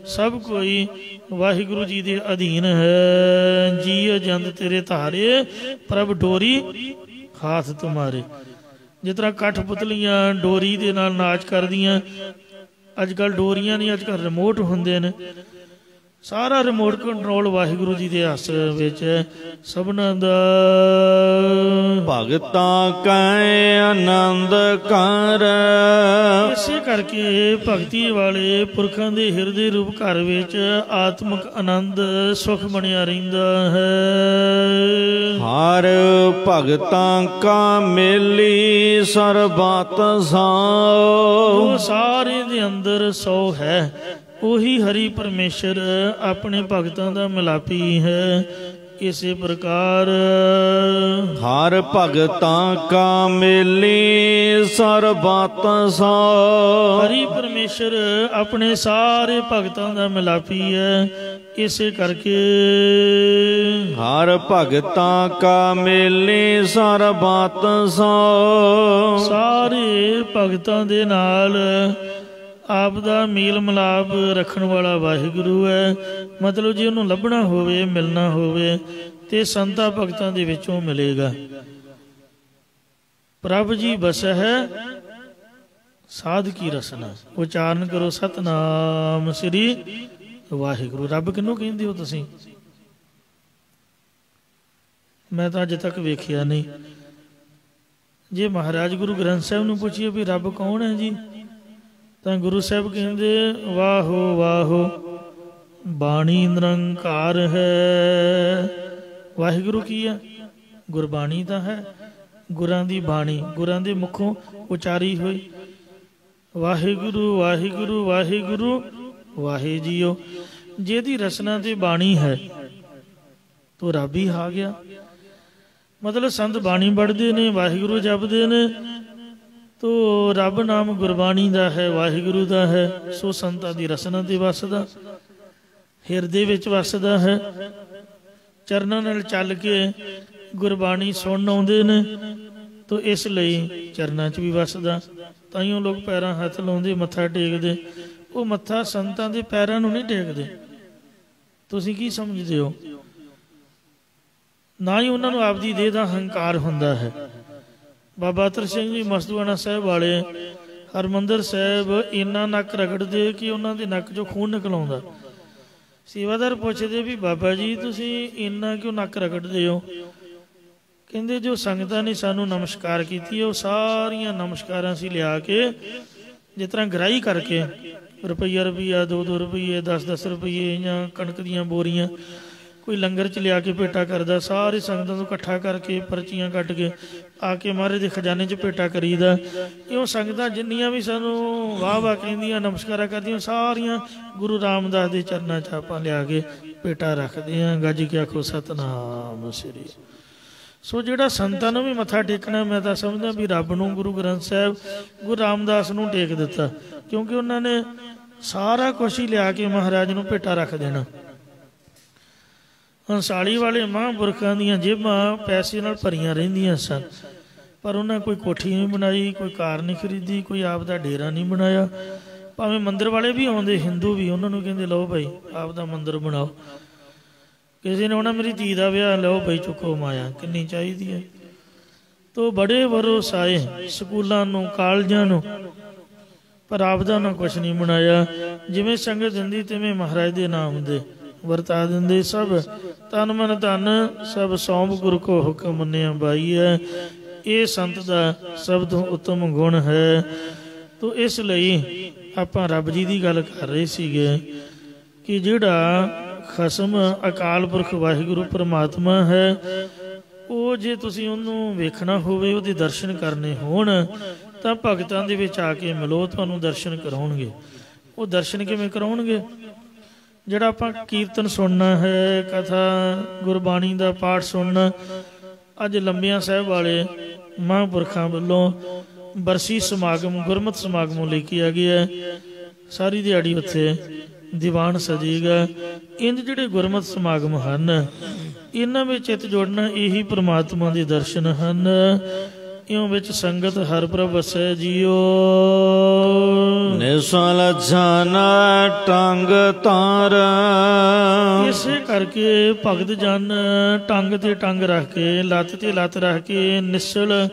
ਸਭ ਕੋਈ ਵਾਹਿਗੁਰੂ ਜੀ ਦੇ ਅਧੀਨ ਹੈ। ਜੀ ਜੰਦ ਤੇਰੇ ਧਾਰੇ, ਪ੍ਰਭ ਡੋਰੀ ਹਾਥ ਤੁਮਾਰੇ। ਜਿਸ ਤਰ੍ਹਾਂ ਕਠਪੁਤਲੀਆਂ ਡੋਰੀ ਦੇ ਨਾਲ ਨਾਚ ਕਰਦੀਆਂ, ਅੱਜ ਕੱਲ੍ਹ ਡੋਰੀਆਂ ਨਹੀਂ, ਅੱਜ ਕੱਲ੍ਹ ਰਿਮੋਟ ਹੁੰਦੇ ਨੇ। ਸਾਰਾ ਰਿਮੋਟ ਕੰਟਰੋਲ ਵਾਹਿਗੁਰੂ ਜੀ ਦੇ ਹੱਥ ਵਿੱਚ ਸਭਨਾਂ ਦਾ। ਭਗਤਾਂ ਕੈ ਆਨੰਦ ਕਰ, ਇਸੇ ਕਰਕੇ ਭਗਤੀ ਵਾਲੇ ਪੁਰਖਾਂ ਦੇ ਹਿਰਦੇ ਰੂਪ ਘਰ ਵਿੱਚ ਆਤਮਿਕ ਆਨੰਦ ਸੁਖ ਬਣਿਆ ਰਹਿੰਦਾ ਹੈ। ਹਰ ਭਗਤਾਂ ਕਾ ਮੇਲੀ ਸਰਬਤ ਸਾਉ, ਜੋ ਸਾਰੇ ਦੇ ਅੰਦਰ ਸੋ ਹੈ, ਉਹੀ ਹਰੀ ਪਰਮੇਸ਼ਰ ਆਪਣੇ ਭਗਤਾਂ ਦਾ ਮਿਲਾਪੀ ਹੈ। ਇਸੇ ਪ੍ਰਕਾਰ ਹਰ ਭਗਤਾਂ ਕਾ ਮੇਲੀ ਸਰਬਤ ਸਾਉ, ਹਰੀ ਪਰਮੇਸ਼ਰ ਆਪਣੇ ਸਾਰੇ ਭਗਤਾਂ ਦਾ ਮਿਲਾਪੀ ਹੈ। ਇਸੇ ਕਰਕੇ ਹਰ ਭਗਤਾਂ ਕਾ ਮੇਲੀ ਸਰਬਤ ਸਾਉ, ਸਾਰੇ ਭਗਤਾਂ ਦੇ ਨਾਲ ਆਪ ਦਾ ਮੇਲ ਮਿਲਾਪ ਰੱਖਣ ਵਾਲਾ ਵਾਹਿਗੁਰੂ ਹੈ। ਮਤਲਬ ਜੇ ਉਹਨੂੰ ਲੱਭਣਾ ਹੋਵੇ, ਮਿਲਣਾ ਹੋਵੇ, ਤੇ ਸੰਤਾਂ ਭਗਤਾਂ ਦੇ ਵਿੱਚੋਂ ਮਿਲੇਗਾ। ਪ੍ਰਭ ਜੀ ਬਸ ਹੈ ਸਾਧ ਕੀ ਰਸਨਾ। ਉਚਾਰਨ ਕਰੋ ਸਤਨਾਮ ਸ੍ਰੀ ਵਾਹਿਗੁਰੂ। ਰੱਬ ਕਿਹਨੂੰ ਕਹਿੰਦੇ ਹੋ ਤੁਸੀਂ? ਮੈਂ ਤਾਂ ਅਜੇ ਤੱਕ ਵੇਖਿਆ ਨਹੀਂ। ਜੇ ਮਹਾਰਾਜ ਗੁਰੂ ਗ੍ਰੰਥ ਸਾਹਿਬ ਨੂੰ ਪੁੱਛੀਏ ਵੀ ਰੱਬ ਕੌਣ ਹੈ ਜੀ, ਤਾਂ ਗੁਰੂ ਸਾਹਿਬ ਕਹਿੰਦੇ ਵਾਹੋ ਵਾਹੋ ਬਾਣੀ ਨਿਰੰਕਾਰ ਹੈ। ਵਾਹਿਗੁਰੂ ਕੀ ਹੈ? ਗੁਰਬਾਣੀ ਤਾਂ ਹੈ, ਗੁਰਾਂ ਦੀ ਬਾਣੀ, ਗੁਰਾਂ ਦੇ ਮੁਖੋਂ ਉਚਾਰੀ ਹੋਈ। ਵਾਹਿਗੁਰੂ ਵਾਹਿਗੁਰੂ ਵਾਹਿਗੁਰੂ ਵਾਹਿ ਜੀਓ। ਜਿਹਦੀ ਰਸਨਾ ਤੇ ਬਾਣੀ ਹੈ ਤੋ ਰੱਬ ਹੀ ਆ ਗਿਆ। ਮਤਲਬ ਸੰਤ ਬਾਣੀ ਪੜ੍ਹਦੇ ਨੇ, ਵਾਹਿਗੁਰੂ ਜਪਦੇ ਨੇ, ਤੋ ਰੱਬ ਨਾਮ ਗੁਰਬਾਣੀ ਦਾ ਹੈ, ਵਾਹਿਗੁਰੂ ਦਾ ਹੈ। ਸੋ ਸੰਤਾਂ ਦੀ ਰਸਨਾ ਤੇ ਵਸਦਾ, ਹਿਰਦੇ ਵਿੱਚ ਵਸਦਾ ਹੈ। ਚਰਨਾਂ ਨਾਲ ਚੱਲ ਕੇ ਗੁਰਬਾਣੀ ਸੁਣਨ ਆਉਂਦੇ ਨੇ, ਤੋ ਇਸ ਲਈ ਚਰਨਾਂ 'ਚ ਵੀ ਵਸਦਾ। ਤਾਈਓ ਲੋਕ ਪੈਰਾਂ ਹੱਥ ਲਾਉਂਦੇ, ਮੱਥਾ ਟੇਕਦੇ। ਉਹ ਮੱਥਾ ਸੰਤਾਂ ਦੇ ਪੈਰਾਂ ਨੂੰ ਨਹੀਂ ਟੇਕਦੇ। ਤੁਸੀਂ ਕੀ ਸਮਝਦੇ ਹੋ? ਨਾ ਹੀ ਉਹਨਾਂ ਨੂੰ ਆਪਦੀ ਦੇਹ ਦਾ ਹੰਕਾਰ ਹੁੰਦਾ ਹੈ। ਬਾਬਾ ਅਤਰ ਸਿੰਘ ਜੀ ਮਸਤੂਆਣਾ ਸਾਹਿਬ ਵਾਲੇ ਹਰਿਮੰਦਰ ਸਾਹਿਬ ਇੰਨਾ ਨੱਕ ਰਗੜਦੇ ਕਿ ਉਹਨਾਂ ਦੇ ਨੱਕ 'ਚੋਂ ਖੂਨ ਨਿਕਲ ਆਉਂਦਾ। ਸੇਵਾਦਾਰ ਪੁੱਛਦੇ ਵੀ ਬਾਬਾ ਜੀ ਤੁਸੀਂ ਇੰਨਾ ਕਿਉਂ ਨੱਕ ਰਗੜਦੇ ਹੋ? ਕਹਿੰਦੇ ਜੋ ਸੰਗਤਾਂ ਨੇ ਸਾਨੂੰ ਨਮਸਕਾਰ ਕੀਤੀ ਉਹ ਸਾਰੀਆਂ ਨਮਸਕਾਰਾਂ ਅਸੀਂ ਲਿਆ ਕੇ ਜਿਸ ਤਰ੍ਹਾਂ ਗ੍ਰਾਹੀ ਕਰਕੇ ਰੁਪਈਆ 2-2 ਰੁਪਈਏ 10-10 ਰੁਪਈਏ ਜਾਂ ਕਣਕ ਦੀਆਂ ਬੋਰੀਆਂ ਕੋਈ ਲੰਗਰ 'ਚ ਲਿਆ ਕੇ ਭੇਟਾ ਕਰਦਾ, ਸਾਰੇ ਸੰਗਤਾਂ ਤੋਂ ਇਕੱਠਾ ਕਰਕੇ ਪਰਚੀਆਂ ਕੱਟ ਕੇ ਆ ਕੇ ਮਹਾਰਾਜ ਦੇ ਖਜ਼ਾਨੇ 'ਚ ਭੇਟਾ ਕਰੀਦਾ। ਇਉਂ ਸੰਗਤਾਂ ਜਿੰਨੀਆਂ ਵੀ ਸਾਨੂੰ ਵਾਹ ਵਾਹ ਕਹਿੰਦੀਆਂ ਨਮਸਕਾਰਾਂ ਕਰਦੀਆਂ ਸਾਰੀਆਂ ਗੁਰੂ ਰਾਮਦਾਸ ਦੇ ਚਰਨਾਂ 'ਚ ਆਪਾਂ ਲਿਆ ਕੇ ਭੇਟਾ ਰੱਖਦੇ ਹਾਂ। ਗੱਜ ਕੇ ਆਖੋ ਸਤਿਨਾਮ ਸ੍ਰੀ। ਸੋ ਜਿਹੜਾ ਸੰਤਾਂ ਨੂੰ ਵੀ ਮੱਥਾ ਟੇਕਣਾ ਮੈਂ ਤਾਂ ਸਮਝਦਾ ਵੀ ਰੱਬ ਨੂੰ, ਗੁਰੂ ਗ੍ਰੰਥ ਸਾਹਿਬ, ਗੁਰੂ ਰਾਮਦਾਸ ਨੂੰ ਟੇਕ ਦਿੱਤਾ, ਕਿਉਂਕਿ ਉਹਨਾਂ ਨੇ ਸਾਰਾ ਕੁਛ ਹੀ ਲਿਆ ਕੇ ਮਹਾਰਾਜ ਨੂੰ ਭੇਟਾ ਰੱਖ ਦੇਣਾ। ਹੰਸਾਲੀ ਵਾਲੇ ਮਹਾਂਪੁਰਖਾਂ ਦੀਆਂ ਜੇਬਾਂ ਪੈਸੇ ਨਾਲ ਭਰੀਆਂ ਰਹਿੰਦੀਆਂ ਸਨ, ਪਰ ਉਹਨਾਂ ਕੋਈ ਕੋਠੀ ਨਹੀਂ ਬਣਾਈ, ਕੋਈ ਕਾਰ ਨਹੀਂ ਖਰੀਦੀ, ਕੋਈ ਆਪ ਦਾ ਡੇਰਾ ਨਹੀਂ ਬਣਾਇਆ। ਭਾਵੇਂ ਮੰਦਿਰ ਵਾਲੇ ਵੀ ਆਉਂਦੇ, ਹਿੰਦੂ ਵੀ, ਉਹਨਾਂ ਨੂੰ ਕਹਿੰਦੇ ਲਓ ਭਾਈ ਆਪ ਦਾ ਮੰਦਿਰ ਬਣਾਓ। ਕਿਸੇ ਨੇ ਆਉਣਾ ਮੇਰੀ ਧੀ ਦਾ ਵਿਆਹ, ਲਓ ਭਾਈ ਚੁੱਕੋ ਮਾਇਆ ਕਿੰਨੀ ਚਾਹੀਦੀ ਹੈ। ਤੋ ਬੜੇ ਭਰੋਸੇ ਆਏ ਸਕੂਲਾਂ ਨੂੰ, ਕਾਲਜਾਂ ਨੂੰ, ਪਰ ਆਪ ਦਾ ਉਹਨਾਂ ਕੁਛ ਨਹੀਂ ਬਣਾਇਆ। ਜਿਵੇਂ ਸੰਗਤ ਦਿੰਦੀ ਤਿਵੇਂ ਮਹਾਰਾਜ ਦੇ ਨਾਮ ਦੇ ਵਰਤਾ ਦਿੰਦੇ। ਸਭ ਤਨ ਮਨ ਧਨ ਸਭ ਸੌਂਪ ਗੁਰ ਕੋ ਹੁਕਮ ਮੰਨਿਆ ਬਾਈ ਹੈ। ਇਹ ਸੰਤ ਦਾ ਸਭ ਤੋਂ ਉੱਤਮ ਗੁਣ ਹੈ। ਤੋ ਇਸ ਲਈ ਆਪਾਂ ਰੱਬ ਜੀ ਦੀ ਗੱਲ ਕਰ ਰਹੇ ਸੀਗੇ ਕਿ ਜਿਹੜਾ ਖਸਮ ਅਕਾਲ ਪੁਰਖ ਵਾਹਿਗੁਰੂ ਪਰਮਾਤਮਾ ਹੈ, ਉਹ ਜੇ ਤੁਸੀਂ ਉਹਨੂੰ ਵੇਖਣਾ ਹੋਵੇ, ਉਹਦੇ ਦਰਸ਼ਨ ਕਰਨੇ ਹੋਣ ਤਾਂ ਭਗਤਾਂ ਦੇ ਵਿੱਚ ਆ ਕੇ ਮਿਲੋ, ਤੁਹਾਨੂੰ ਦਰਸ਼ਨ ਕਰਾਉਣਗੇ। ਉਹ ਦਰਸ਼ਨ ਕਿਵੇਂ ਕਰਾਉਣਗੇ? ਜਿਹੜਾ ਆਪਾਂ ਕੀਰਤਨ ਸੁਣਨਾ ਹੈ, ਕਥਾ ਗੁਰਬਾਣੀ ਦਾ ਪਾਠ ਸੁਣਨਾ, ਅੱਜ ਲੰਬੀਆਂ ਸਾਹਿਬ ਵਾਲੇ ਮਹਾਂਪੁਰਖਾਂ ਵੱਲੋਂ ਬਰਸੀ ਸਮਾਗਮ, ਗੁਰਮਤਿ ਸਮਾਗਮ ਲੈ ਕੇ ਆ ਗਿਆ। ਸਾਰੀ ਦਿਹਾੜੀ ਉੱਥੇ ਦੀਵਾਨ ਸਜੇਗਾ। ਇੰਝ ਜਿਹੜੇ ਗੁਰਮਤਿ ਸਮਾਗਮ ਹਨ, ਇਹਨਾਂ ਵਿੱਚ ਚਿੱਤ ਜੋੜਨਾ, ਇਹੀ ਪ੍ਰਮਾਤਮਾ ਦੇ ਦਰਸ਼ਨ ਹਨ। ਇਉਂ ਵਿੱਚ ਸੰਗਤ ਹਰਿ ਪ੍ਰਭ ਵਸੈ ਜੀਓ। ਨਿਸਲ ਜਨ ਟੰਗ ਤਾਰ। ਇਸੇ ਕਰਕੇ ਭਗਤ ਜਨ ਟੰਗ ਤੇ ਟੰਗ ਰੱਖ ਕੇ, ਲੱਤ ਤੇ ਲੱਤ ਰੱਖ ਕੇ, ਨਿਸਲ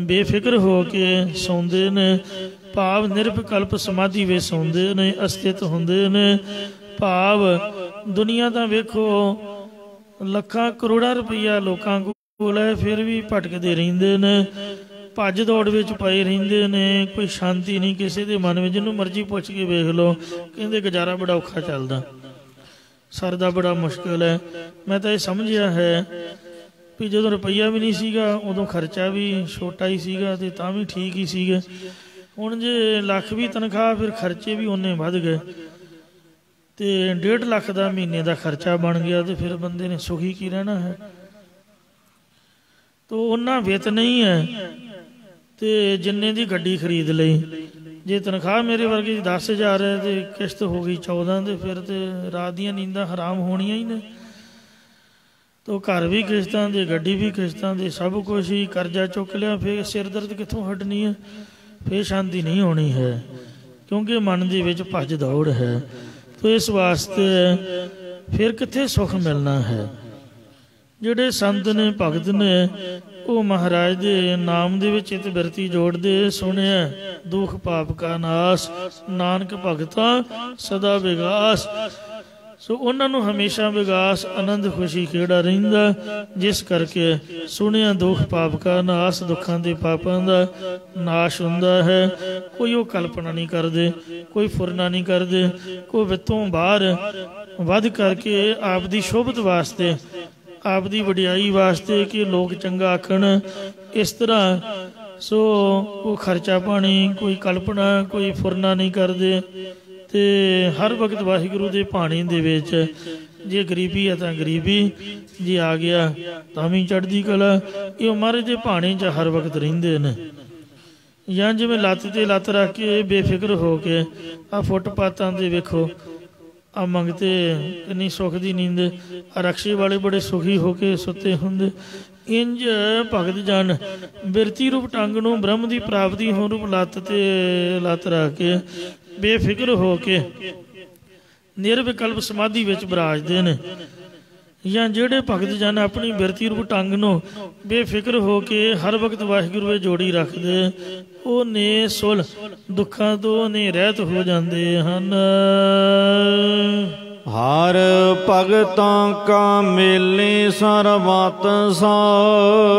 ਬੇਫਿਕਰ ਹੋ ਕੇ ਸੌਂਦੇ ਨੇ। ਭਾਵ ਨਿਰਵਿਕਲਪ ਸਮਾਧੀ ਵਿੱਚ ਸੌਂਦੇ ਨੇ, ਅਸਥਿਤ ਹੁੰਦੇ ਨੇ। ਭਾਵ ਦੁਨੀਆ ਤਾਂ ਵੇਖੋ ਲੱਖਾਂ ਕਰੋੜਾਂ ਰੁਪਈਆ ਲੋਕਾਂ ਕੋਲ ਹੈ, ਫਿਰ ਵੀ ਭਟਕਦੇ ਰਹਿੰਦੇ ਨੇ, ਭੱਜ ਦੌੜ ਵਿੱਚ ਪਏ ਰਹਿੰਦੇ ਨੇ। ਕੋਈ ਸ਼ਾਂਤੀ ਨਹੀਂ ਕਿਸੇ ਦੇ ਮਨ ਵਿੱਚ। ਜਿਹਨੂੰ ਮਰਜ਼ੀ ਪੁੱਛ ਕੇ ਵੇਖ ਲਓ, ਕਹਿੰਦੇ ਗੁਜ਼ਾਰਾ ਬੜਾ ਔਖਾ ਚੱਲਦਾ, ਸਰਦਾ ਬੜਾ ਮੁਸ਼ਕਿਲ ਹੈ। ਮੈਂ ਤਾਂ ਇਹ ਸਮਝਿਆ ਹੈ ਵੀ ਜਦੋਂ ਰੁਪਈਆ ਵੀ ਨਹੀਂ ਸੀਗਾ ਉਦੋਂ ਖਰਚਾ ਵੀ ਛੋਟਾ ਹੀ ਸੀਗਾ ਅਤੇ ਤਾਂ ਵੀ ਠੀਕ ਹੀ ਸੀਗੇ। ਹੁਣ ਜੇ ਲੱਖ ਵੀ ਤਨਖਾਹ, ਫਿਰ ਖਰਚੇ ਵੀ ਓਨੇ ਵੱਧ ਗਏ ਅਤੇ 1.5 ਲੱਖ ਦਾ ਮਹੀਨੇ ਦਾ ਖਰਚਾ ਬਣ ਗਿਆ, ਅਤੇ ਫਿਰ ਬੰਦੇ ਨੇ ਸੁਖੀ ਕੀ ਰਹਿਣਾ ਹੈ। ਤੋ ਉਹਨਾਂ ਵਿੱਤ ਨਹੀਂ ਹੈ ਅਤੇ ਜਿੰਨੇ ਦੀ ਗੱਡੀ ਖਰੀਦ ਲਈ। ਜੇ ਤਨਖਾਹ ਮੇਰੇ ਵਰਗੇ ਦੀ 10,000 ਹੈ ਅਤੇ ਕਿਸ਼ਤ ਹੋ ਗਈ 14, ਅਤੇ ਫਿਰ ਤਾਂ ਰਾਤ ਦੀਆਂ ਨੀਂਦਾਂ ਹਰਾਮ ਹੋਣੀਆਂ ਹੀ ਨੇ। ਤੋ ਘਰ ਵੀ ਕਿਸ਼ਤਾਂ ਦੇ, ਗੱਡੀ ਵੀ ਕਿਸ਼ਤਾਂ ਦੇ, ਸਭ ਕੁਛ ਹੀ ਕਰਜ਼ਾ ਚੁੱਕ ਲਿਆ, ਫਿਰ ਸਿਰ ਦਰਦ ਕਿੱਥੋਂ ਹਟਣੀ ਹੈ? ਫਿਰ ਸ਼ਾਂਤੀ ਨਹੀਂ ਹੋਣੀ ਹੈ, ਕਿਉਂਕਿ ਮਨ ਦੇ ਵਿੱਚ ਭੱਜ ਦੌੜ ਹੈ। ਤੋ ਇਸ ਵਾਸਤੇ ਫਿਰ ਕਿੱਥੇ ਸੁੱਖ ਮਿਲਣਾ ਹੈ? ਜਿਹੜੇ ਸੰਤ ਨੇ, ਭਗਤ ਨੇ, ਉਹ ਮਹਾਰਾਜ ਦੇ ਨਾਮ ਦੇ ਵਿੱਚ ਚਿਤ ਬਿਰਤੀ ਜੋੜਦੇ। ਸੁਣਿਆ ਦੁੱਖ ਪਾਪ ਕਾ ਨਾਸ, ਨਾਨਕ ਭਗਤਾਂ ਸਦਾ ਵਿਗਾਸ। ਸੋ ਉਹਨਾਂ ਨੂੰ ਹਮੇਸ਼ਾ ਵਿਗਾਸ, ਆਨੰਦ, ਖੁਸ਼ੀ ਖੇੜਾ ਰਹਿੰਦਾ। ਜਿਸ ਕਰਕੇ ਸੁਣਿਆ ਦੁੱਖ ਪਾਪ ਕਾ ਨਾਸ, ਦੁੱਖਾਂ ਦੇ ਪਾਪਾਂ ਦਾ ਨਾਸ਼ ਹੁੰਦਾ ਹੈ। ਕੋਈ ਉਹ ਕਲਪਨਾ ਨਹੀਂ ਕਰਦੇ, ਕੋਈ ਫੁਰਨਾ ਨਹੀਂ ਕਰਦੇ, ਕੋਈ ਵਿੱਤੋਂ ਬਾਹਰ ਵੱਧ ਕਰਕੇ ਆਪ ਦੀ ਸ਼ੋਭਤ ਵਾਸਤੇ, ਆਪ ਦੀ ਵਡਿਆਈ ਵਾਸਤੇ ਕਿ ਲੋਕ ਚੰਗਾ ਆਖਣ, ਇਸ ਤਰ੍ਹਾਂ ਸੋ ਉਹ ਖਰਚਾ ਪਾਣੀ, ਕੋਈ ਕਲਪਨਾ, ਕੋਈ ਫੁਰਨਾ ਨਹੀਂ ਕਰਦੇ। ਅਤੇ ਹਰ ਵਕਤ ਵਾਹਿਗੁਰੂ ਦੇ ਭਾਣੇ ਦੇ ਵਿੱਚ, ਜੇ ਗਰੀਬੀ ਹੈ ਤਾਂ ਗਰੀਬੀ, ਜੇ ਆ ਗਿਆ ਤਾਂ ਵੀ ਚੜ੍ਹਦੀ ਕਲਾ। ਇਹ ਮਹਾਰਾਜ ਦੇ ਭਾਣੇ 'ਚ ਹਰ ਵਕਤ ਰਹਿੰਦੇ ਨੇ। ਜਾਂ ਜਿਵੇਂ ਲੱਤ 'ਤੇ ਲੱਤ ਰੱਖ ਕੇ ਬੇਫਿਕਰ ਹੋ ਕੇ ਆਹ ਫੁੱਟਪਾਥਾਂ 'ਤੇ ਵੇਖੋ, ਆ ਮੰਗਤੇ ਕਿੰਨੀ ਸੁੱਖ ਦੀ ਨੀਂਦ, ਰਕਸ਼ੇ ਵਾਲੇ ਬੜੇ ਸੁਖੀ ਹੋ ਕੇ ਸੁੱਤੇ ਹੁੰਦੇ। ਇੰਝ ਭਗਤ ਜਨ ਬਿਰਤੀ ਰੂਪ ਟੰਗ ਨੂੰ ਬ੍ਰਹਮ ਦੀ ਪ੍ਰਾਪਤੀ ਹੋਣ ਰੂਪ ਲੱਤ 'ਤੇ ਲੱਤ ਰੱਖ ਕੇ ਬੇਫਿਕਰ ਹੋ ਕੇ ਨਿਰਵਿਕਲਪ ਸਮਾਧੀ ਵਿੱਚ ਬਿਰਾਜਦੇ ਨੇ। ਜਾਂ ਜਿਹੜੇ ਭਗਤ ਜਨ ਆਪਣੀ ਬਿਰਤੀ ਰੂਪ ਢੰਗ ਨੂੰ ਬੇਫਿਕਰ ਹੋ ਕੇ ਹਰ ਵਕਤ ਵਾਹਿਗੁਰੂ ਵਿੱਚ ਜੋੜੀ ਰੱਖਦੇ, ਉਹ ਨੇ ਸੁਲ ਦੁੱਖਾਂ ਤੋਂ ਨੇ ਰਹਿਤ ਹੋ ਜਾਂਦੇ ਹਨ। ਹਰ ਭਗਤਾਂ ਕਾ ਮੇਲੇ ਸਰਬੱਤ ਸੋ।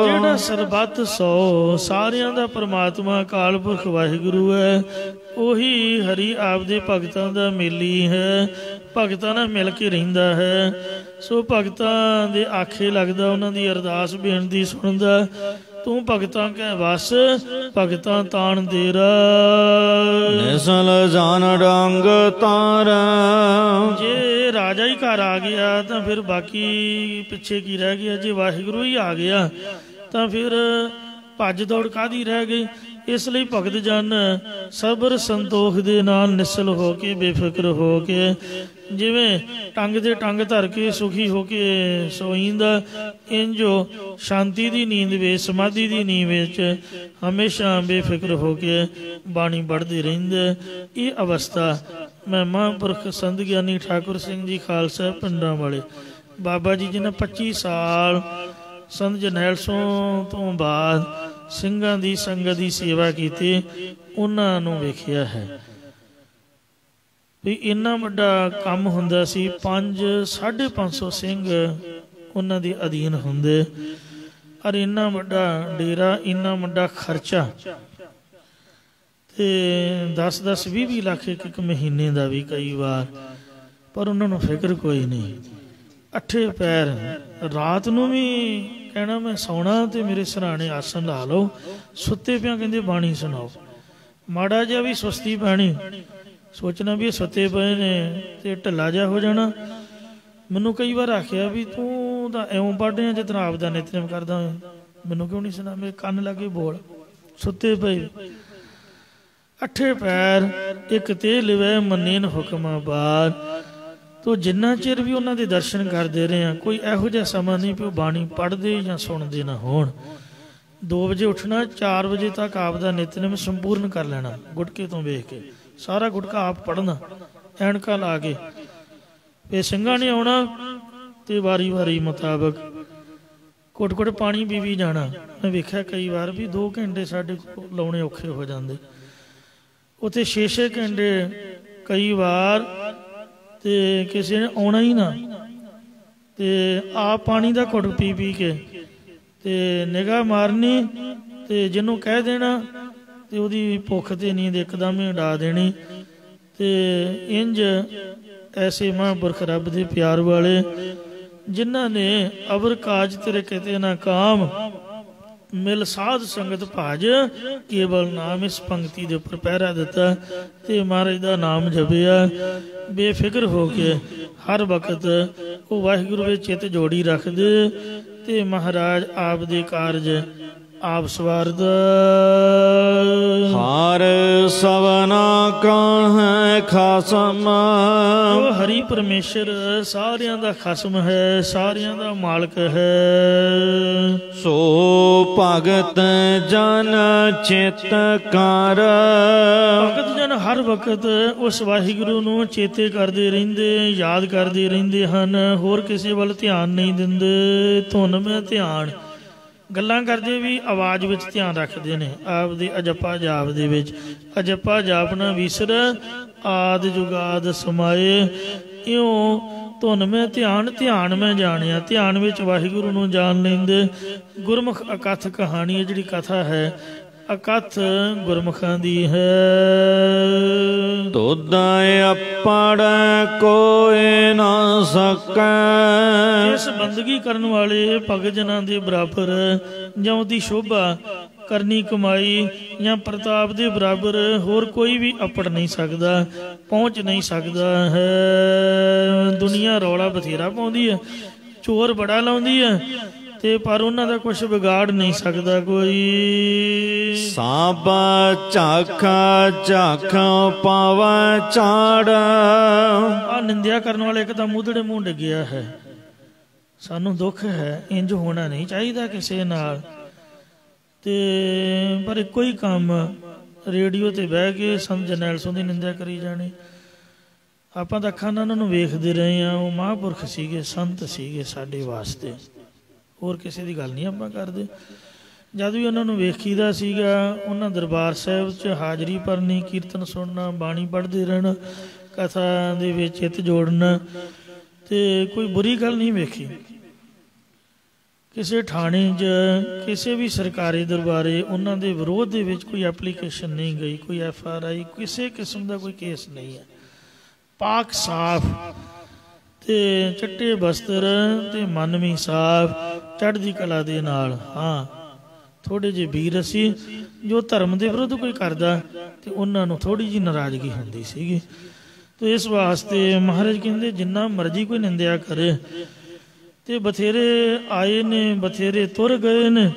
ਜਿਹੜਾ ਸਰਬੱਤ ਸੋ ਸਾਰਿਆਂ ਦਾ ਪਰਮਾਤਮਾ ਅਕਾਲ ਪੁਰਖ ਵਾਹਿਗੁਰੂ ਹੈ, ਉਹੀ ਹਰੀ ਆਪਦੇ ਭਗਤਾਂ ਦਾ ਮੇਲੀ ਹੈ, ਭਗਤਾਂ ਨਾਲ ਮਿਲ ਕੇ ਰਹਿੰਦਾ ਹੈ। ਸੋ ਭਗਤਾਂ ਦੇ ਆਖੇ ਲੱਗਦਾ, ਉਹਨਾਂ ਦੀ ਅਰਦਾਸ ਬੇਨਤੀ ਸੁਣਦਾ। ਤੂੰ ਭਗਤਾਂ ਕੈ ਵਸ ਭਗਤਾਂ ਤਾਣ ਦੇਰਾ। ਨਿਸਲ ਜਾਨ ਡੰਗ ਤਾਰ। ਜੇ ਰਾਜਾ ਹੀ ਘਰ ਆ ਗਿਆ ਤਾਂ ਫਿਰ ਬਾਕੀ ਪਿੱਛੇ ਕੀ ਰਹਿ ਗਿਆ? ਜੇ ਵਾਹਿਗੁਰੂ ਹੀ ਆ ਗਿਆ ਤਾਂ ਫਿਰ ਭੱਜ ਦੌੜ ਕਾਹਦੀ ਰਹਿ ਗਈ? ਇਸ ਲਈ ਭਗਤ ਜਨ ਸਬਰ ਸੰਤੋਖ ਦੇ ਨਾਲ ਨਿਸਲ ਹੋ ਕੇ ਬੇਫਿਕਰ ਹੋ ਕੇ, ਜਿਵੇਂ ਟੰਗ ਦੇ ਟੰਗ ਧਰ ਕੇ ਸੁਖੀ ਹੋ ਕੇ ਸੋਈਂਦਾ, ਇੰਜੋ ਸ਼ਾਂਤੀ ਦੀ ਨੀਂਦ ਵਿੱਚ ਸਮਾਧੀ ਦੀ ਨੀਂਦ ਵਿੱਚ ਹਮੇਸ਼ਾ ਬੇਫਿਕਰ ਹੋ ਕੇ ਬਾਣੀ ਪੜ੍ਹਦੇ ਰਹਿੰਦੇ। ਇਹ ਅਵਸਥਾ ਮੈਂ ਮਹਾਂਪੁਰਖ ਸੰਤ ਗਿਆਨੀ ਠਾਕੁਰ ਸਿੰਘ ਜੀ ਖਾਲਸਾ ਪਿੰਡਾਂ ਵਾਲੇ ਬਾਬਾ ਜੀ ਜਿਹਨੇ 25 ਸਾਲ ਸੰਤ ਜਰਨੈਲ ਤੋਂ ਬਾਅਦ ਸਿੰਘਾਂ ਦੀ ਸੰਗਤ ਦੀ ਸੇਵਾ ਕੀਤੀ, ਉਹਨਾਂ ਨੂੰ ਵੇਖਿਆ ਹੈ ਵੀ ਇੰਨਾ ਵੱਡਾ ਕੰਮ ਹੁੰਦਾ ਸੀ। 500-550 ਸਿੰਘ ਉਹਨਾਂ ਦੇ ਅਧੀਨ ਹੁੰਦੇ, ਔਰ ਇੰਨਾ ਵੱਡਾ ਡੇਰਾ, ਇੰਨਾ ਵੱਡਾ ਖਰਚਾ, ਤੇ 10-10, 20-20 ਲੱਖ ਇੱਕ ਮਹੀਨੇ ਦਾ ਵੀ ਕਈ ਵਾਰ। ਪਰ ਉਹਨਾਂ ਨੂੰ ਫਿਕਰ ਕੋਈ ਨਹੀਂ। ਅੱਠੇ ਪੈਰ ਰਾਤ ਨੂੰ ਵੀ ਕਹਿਣਾ ਮੈਂ ਸੌਣਾ ਤੇ ਮੇਰੇ ਸਰਾਣੇ ਆਸਣ ਲਾ ਲਓ, ਸੁੱਤੇ ਪਿਆ ਕਹਿੰਦੇ ਬਾਣੀ ਸੁਣਾਓ। ਮਾੜਾ ਜਿਹਾ ਵੀ ਸੁਸਤੀ ਪੈਣੀ, ਸੋਚਣਾ ਵੀ ਇਹ ਸੁੱਤੇ ਪਏ ਨੇ ਤੇ ਢਿੱਲਾ ਜਿਹਾ ਹੋ ਜਾਣਾ। ਮੈਨੂੰ ਕਈ ਵਾਰ ਆਖਿਆ ਵੀ ਤੂੰ ਤਾਂ ਇਉਂ ਪੜ੍ਹਦੇ ਜਿਸ ਤਰ੍ਹਾਂ ਆਪਦਾ ਨਿਤਨੇਮ ਕਰਦਾ, ਮੈਨੂੰ ਕਿਉਂ ਨਹੀਂ ਸੁਣਾ? ਮੇਰੇ ਕੰਨ ਲਾਗੇ ਬੋਲ। ਸੁੱਤੇ ਪਏ ਅੱਠੇ ਪੈਰ ਇੱਕ ਤੇ ਲਿਵੈ ਮੰਨੇਨ ਹੁਕਮਾਂ ਬਾਰ। ਤੋ ਜਿੰਨਾ ਚਿਰ ਵੀ ਉਹਨਾਂ ਦੇ ਦਰਸ਼ਨ ਕਰਦੇ ਰਹੇ ਆ, ਕੋਈ ਇਹੋ ਜਿਹਾ ਸਮਾਂ ਨਹੀਂ ਵੀ ਉਹ ਬਾਣੀ ਪੜ੍ਹਦੇ ਜਾਂ ਸੁਣਦੇ ਨਾ ਹੋਣ। 2 ਵਜੇ ਉੱਠਣਾ, 4 ਵਜੇ ਤੱਕ ਆਪ ਦਾ ਨਿਤਨੇਮ ਸੰਪੂਰਨ ਕਰ ਲੈਣਾ, ਗੁਟਕੇ ਤੋਂ ਵੇਖ ਕੇ ਸਾਰਾ ਗੁਟਕਾ ਆਪ ਪੜ੍ਹਨਾ, ਐਨਕਾਂ ਲਾ ਕੇ। ਇਹ ਸਿੰਘਾਂ ਨੇ ਆਉਣਾ ਤੇ ਵਾਰੀ ਵਾਰੀ ਮੁਤਾਬਕ ਘੁੱਟ-ਘੁੱਟ ਪਾਣੀ ਪੀ ਜਾਣਾ। ਮੈਂ ਵੇਖਿਆ ਕਈ ਵਾਰ ਵੀ 2 ਘੰਟੇ ਸਾਡੇ ਕੋਲ ਲਾਉਣੇ ਔਖੇ ਹੋ ਜਾਂਦੇ, ਉੱਥੇ 6-6 ਘੰਟੇ ਕਈ ਵਾਰ। ਤੇ ਕਿਸੇ ਨੇ ਆਉਣਾ ਹੀ ਨਾ, ਤੇ ਆਪ ਪਾਣੀ ਦਾ ਘੁੱਟ ਪੀ ਕੇ ਤੇ ਨਿਗਾਹ ਮਾਰਨੀ, ਤੇ ਜਿਹਨੂੰ ਕਹਿ ਦੇਣਾ ਤੇ ਉਹਦੀ ਭੁੱਖ ਤੇ ਨੀਂਦ ਇੱਕਦਮ ਹੀ ਉਡਾ ਦੇਣੀ। ਤੇ ਇੰਜ ਐਸੇ ਮਹਾਂਪੁਰਖ ਰੱਬ ਦੇ ਪਿਆਰ ਵਾਲੇ, ਜਿਨ੍ਹਾਂ ਨੇ ਅਵਰ ਕਾਜ ਤੇਰੇ ਕਿਤੇ ਨਾ ਕਾਮ, ਮਿਲ ਸਾਧ ਸੰਗਤ ਭਾਜ, ਕੇਵਲ ਨਾਮ। ਇਸ ਪੰਕਤੀ ਦੇ ਉੱਪਰ ਪਹਿਰਾ ਦਿੱਤਾ ਤੇ ਮਹਾਰਾਜ ਦਾ ਨਾਮ ਜਪਿਆ। ਬੇਫਿਕਰ ਹੋ ਕੇ ਹਰ ਵਕਤ ਉਹ ਵਾਹਿਗੁਰੂ ਵਿੱਚ ਚਿੱਤ ਜੋੜੀ ਰੱਖਦੇ ਤੇ ਮਹਾਰਾਜ ਆਪ ਦੇ ਕਾਰਜ ਆਪ ਸਵਾਰਦਾ। ਹਰ ਸਵਨਾ ਕਾ ਹੈ ਖਸਮ। ਉਹ ਹਰੀ ਪਰਮੇਸ਼ਰ ਸਾਰਿਆਂ ਦਾ ਖਸਮ ਹੈ, ਸਾਰਿਆਂ ਦਾ ਮਾਲਕ ਹੈ। ਸੋ ਭਗਤ ਜਨ ਚਿਤ ਕਰ। ਭਗਤ ਜਨ ਹਰ ਵਕਤ ਉਸ ਵਾਹਿਗੁਰੂ ਨੂੰ ਚੇਤੇ ਕਰਦੇ ਰਹਿੰਦੇ, ਯਾਦ ਕਰਦੇ ਰਹਿੰਦੇ ਹਨ। ਹੋਰ ਕਿਸੇ ਵੱਲ ਧਿਆਨ ਨਹੀਂ ਦਿੰਦੇ। ਧੁਨ ਮੈਂ ਧਿਆਨ, ਗੱਲਾਂ ਕਰਦੇ ਵੀ ਆਵਾਜ਼ ਵਿੱਚ ਧਿਆਨ ਰੱਖਦੇ ਨੇ। ਆਪਦੇ ਅਜੱਪਾ ਜਾਪ ਦੇ ਵਿੱਚ ਅਜੱਪਾ ਜਾਪ ਨਾ ਵਿਸਰ, ਆਦ ਜੁਗਾਦ ਸਮਾਏ। ਇਉਂ ਧੁਨ ਮੈਂ ਧਿਆਨ, ਧਿਆਨ ਮੈਂ ਜਾਣਿਆ। ਧਿਆਨ ਵਿੱਚ ਵਾਹਿਗੁਰੂ ਨੂੰ ਜਾਣ ਲੈਂਦੇ। ਗੁਰਮੁਖ ਅਕਥ ਕਹਾਣੀ, ਜਿਹੜੀ ਕਥਾ ਹੈ ਅਕਥ ਗੁਰਮੁਖਾਂ ਦੀ ਹੈ। ਤੁਧ ਅਪੜ ਕੋਈ ਨਾ ਸਕੈ। ਇਸ ਬੰਦਗੀ ਕਰਨ ਵਾਲੇ ਭਗਤ ਜਨਾਂ ਦੇ ਬਰਾਬਰ ਜਾਂ ਦੀ ਸ਼ੋਭਾ ਕਰਨੀ ਕਮਾਈ ਜਾਂ ਪ੍ਰਤਾਪ ਦੇ ਬਰਾਬਰ ਹੋਰ ਕੋਈ ਵੀ ਅਪੜ ਨਹੀਂ ਸਕਦਾ, ਪਹੁੰਚ ਨਹੀਂ ਸਕਦਾ ਹੈ। ਦੁਨੀਆ ਰੌਲਾ ਬਥੇਰਾ ਪਾਉਂਦੀ ਹੈ, ਚੋਰ ਬੜਾ ਲਾਉਂਦੀ ਹੈ, ਤੇ ਪਰ ਉਹਨਾਂ ਦਾ ਕੁਛ ਵਿਗਾੜ ਨਹੀਂ ਸਕਦਾ ਕੋਈ। ਸਭ ਝਾਖ ਝਾਖ ਪਾਵੈ ਝਾੜ। ਆ ਨਿੰਦਿਆ ਕਰਨ ਵਾਲੇ ਇੱਕ ਤਾਂ ਮੂਧੜੇ ਮੂੰਹ ਡਿੱਗਿਆ ਹੈ। ਸਾਨੂੰ ਦੁੱਖ ਹੈ, ਇੰਜ ਹੋਣਾ ਨਹੀਂ ਚਾਹੀਦਾ ਕਿਸੇ ਨਾਲ। ਤੇ ਪਰ ਇੱਕੋ ਹੀ ਕੰਮ ਰੇਡੀਓ 'ਤੇ ਬਹਿ ਕੇ ਸੰਤ ਜਰਨੈਲ ਸਿੰਘ ਦੀ ਨਿੰਦਿਆ ਕਰੀ ਜਾਣੀ। ਆਪਾਂ ਤਾਂ ਅੱਖਾਂ ਨਾਲ ਉਹਨਾਂ ਨੂੰ ਵੇਖਦੇ ਰਹੇ ਹਾਂ। ਉਹ ਮਹਾਂਪੁਰਖ ਸੀਗੇ, ਸੰਤ ਸੀਗੇ ਸਾਡੇ ਵਾਸਤੇ, ਹੋਰ ਕਿਸੇ ਦੀ ਗੱਲ ਨਹੀਂ ਆਪਾਂ ਕਰਦੇ। ਜਦ ਵੀ ਉਹਨਾਂ ਨੂੰ ਵੇਖੀਦਾ ਸੀਗਾ, ਉਹਨਾਂ ਦਰਬਾਰ ਸਾਹਿਬ 'ਚ ਹਾਜ਼ਰੀ ਭਰਨੀ, ਕੀਰਤਨ ਸੁਣਨਾ, ਬਾਣੀ ਪੜ੍ਹਦੇ ਰਹਿਣਾ, ਕਥਾ ਦੇ ਵਿੱਚ ਹਿੱਤ ਜੋੜਨਾ, ਅਤੇ ਕੋਈ ਬੁਰੀ ਗੱਲ ਨਹੀਂ ਵੇਖੀ। ਕਿਸੇ ਥਾਣੇ 'ਚ ਕਿਸੇ ਵੀ ਸਰਕਾਰੀ ਦਰਬਾਰੇ ਉਹਨਾਂ ਦੇ ਵਿਰੋਧ ਦੇ ਵਿੱਚ ਕੋਈ ਐਪਲੀਕੇਸ਼ਨ ਨਹੀਂ ਗਈ, ਕੋਈ FRI, ਕਿਸੇ ਕਿਸਮ ਦਾ ਕੋਈ ਕੇਸ ਨਹੀਂ ਹੈ। ਪਾਕ ਸਾਫ ਅਤੇ ਚਿੱਟੇ ਬਸਤਰ ਅਤੇ ਮਨ ਵੀ ਸਾਫ, ਚੜ੍ਹਦੀ ਕਲਾ ਦੇ ਨਾਲ। ਹਾਂ, ਥੋੜ੍ਹੇ ਜਿਹੇ ਵੀਰ ਅਸੀਂ ਜੋ ਧਰਮ ਦੇ ਵਿਰੁੱਧ ਕੋਈ ਕਰਦਾ ਅਤੇ ਉਹਨਾਂ ਨੂੰ ਥੋੜ੍ਹੀ ਜਿਹੀ ਨਾਰਾਜ਼ਗੀ ਹੁੰਦੀ ਸੀਗੀ। ਅਤੇ ਇਸ ਵਾਸਤੇ ਮਹਾਰਾਜ ਕਹਿੰਦੇ ਜਿੰਨਾ ਮਰਜ਼ੀ ਕੋਈ ਨਿੰਦਿਆ ਕਰੇ, ਅਤੇ ਬਥੇਰੇ ਆਏ ਨੇ, ਬਥੇਰੇ ਤੁਰ ਗਏ ਨੇ।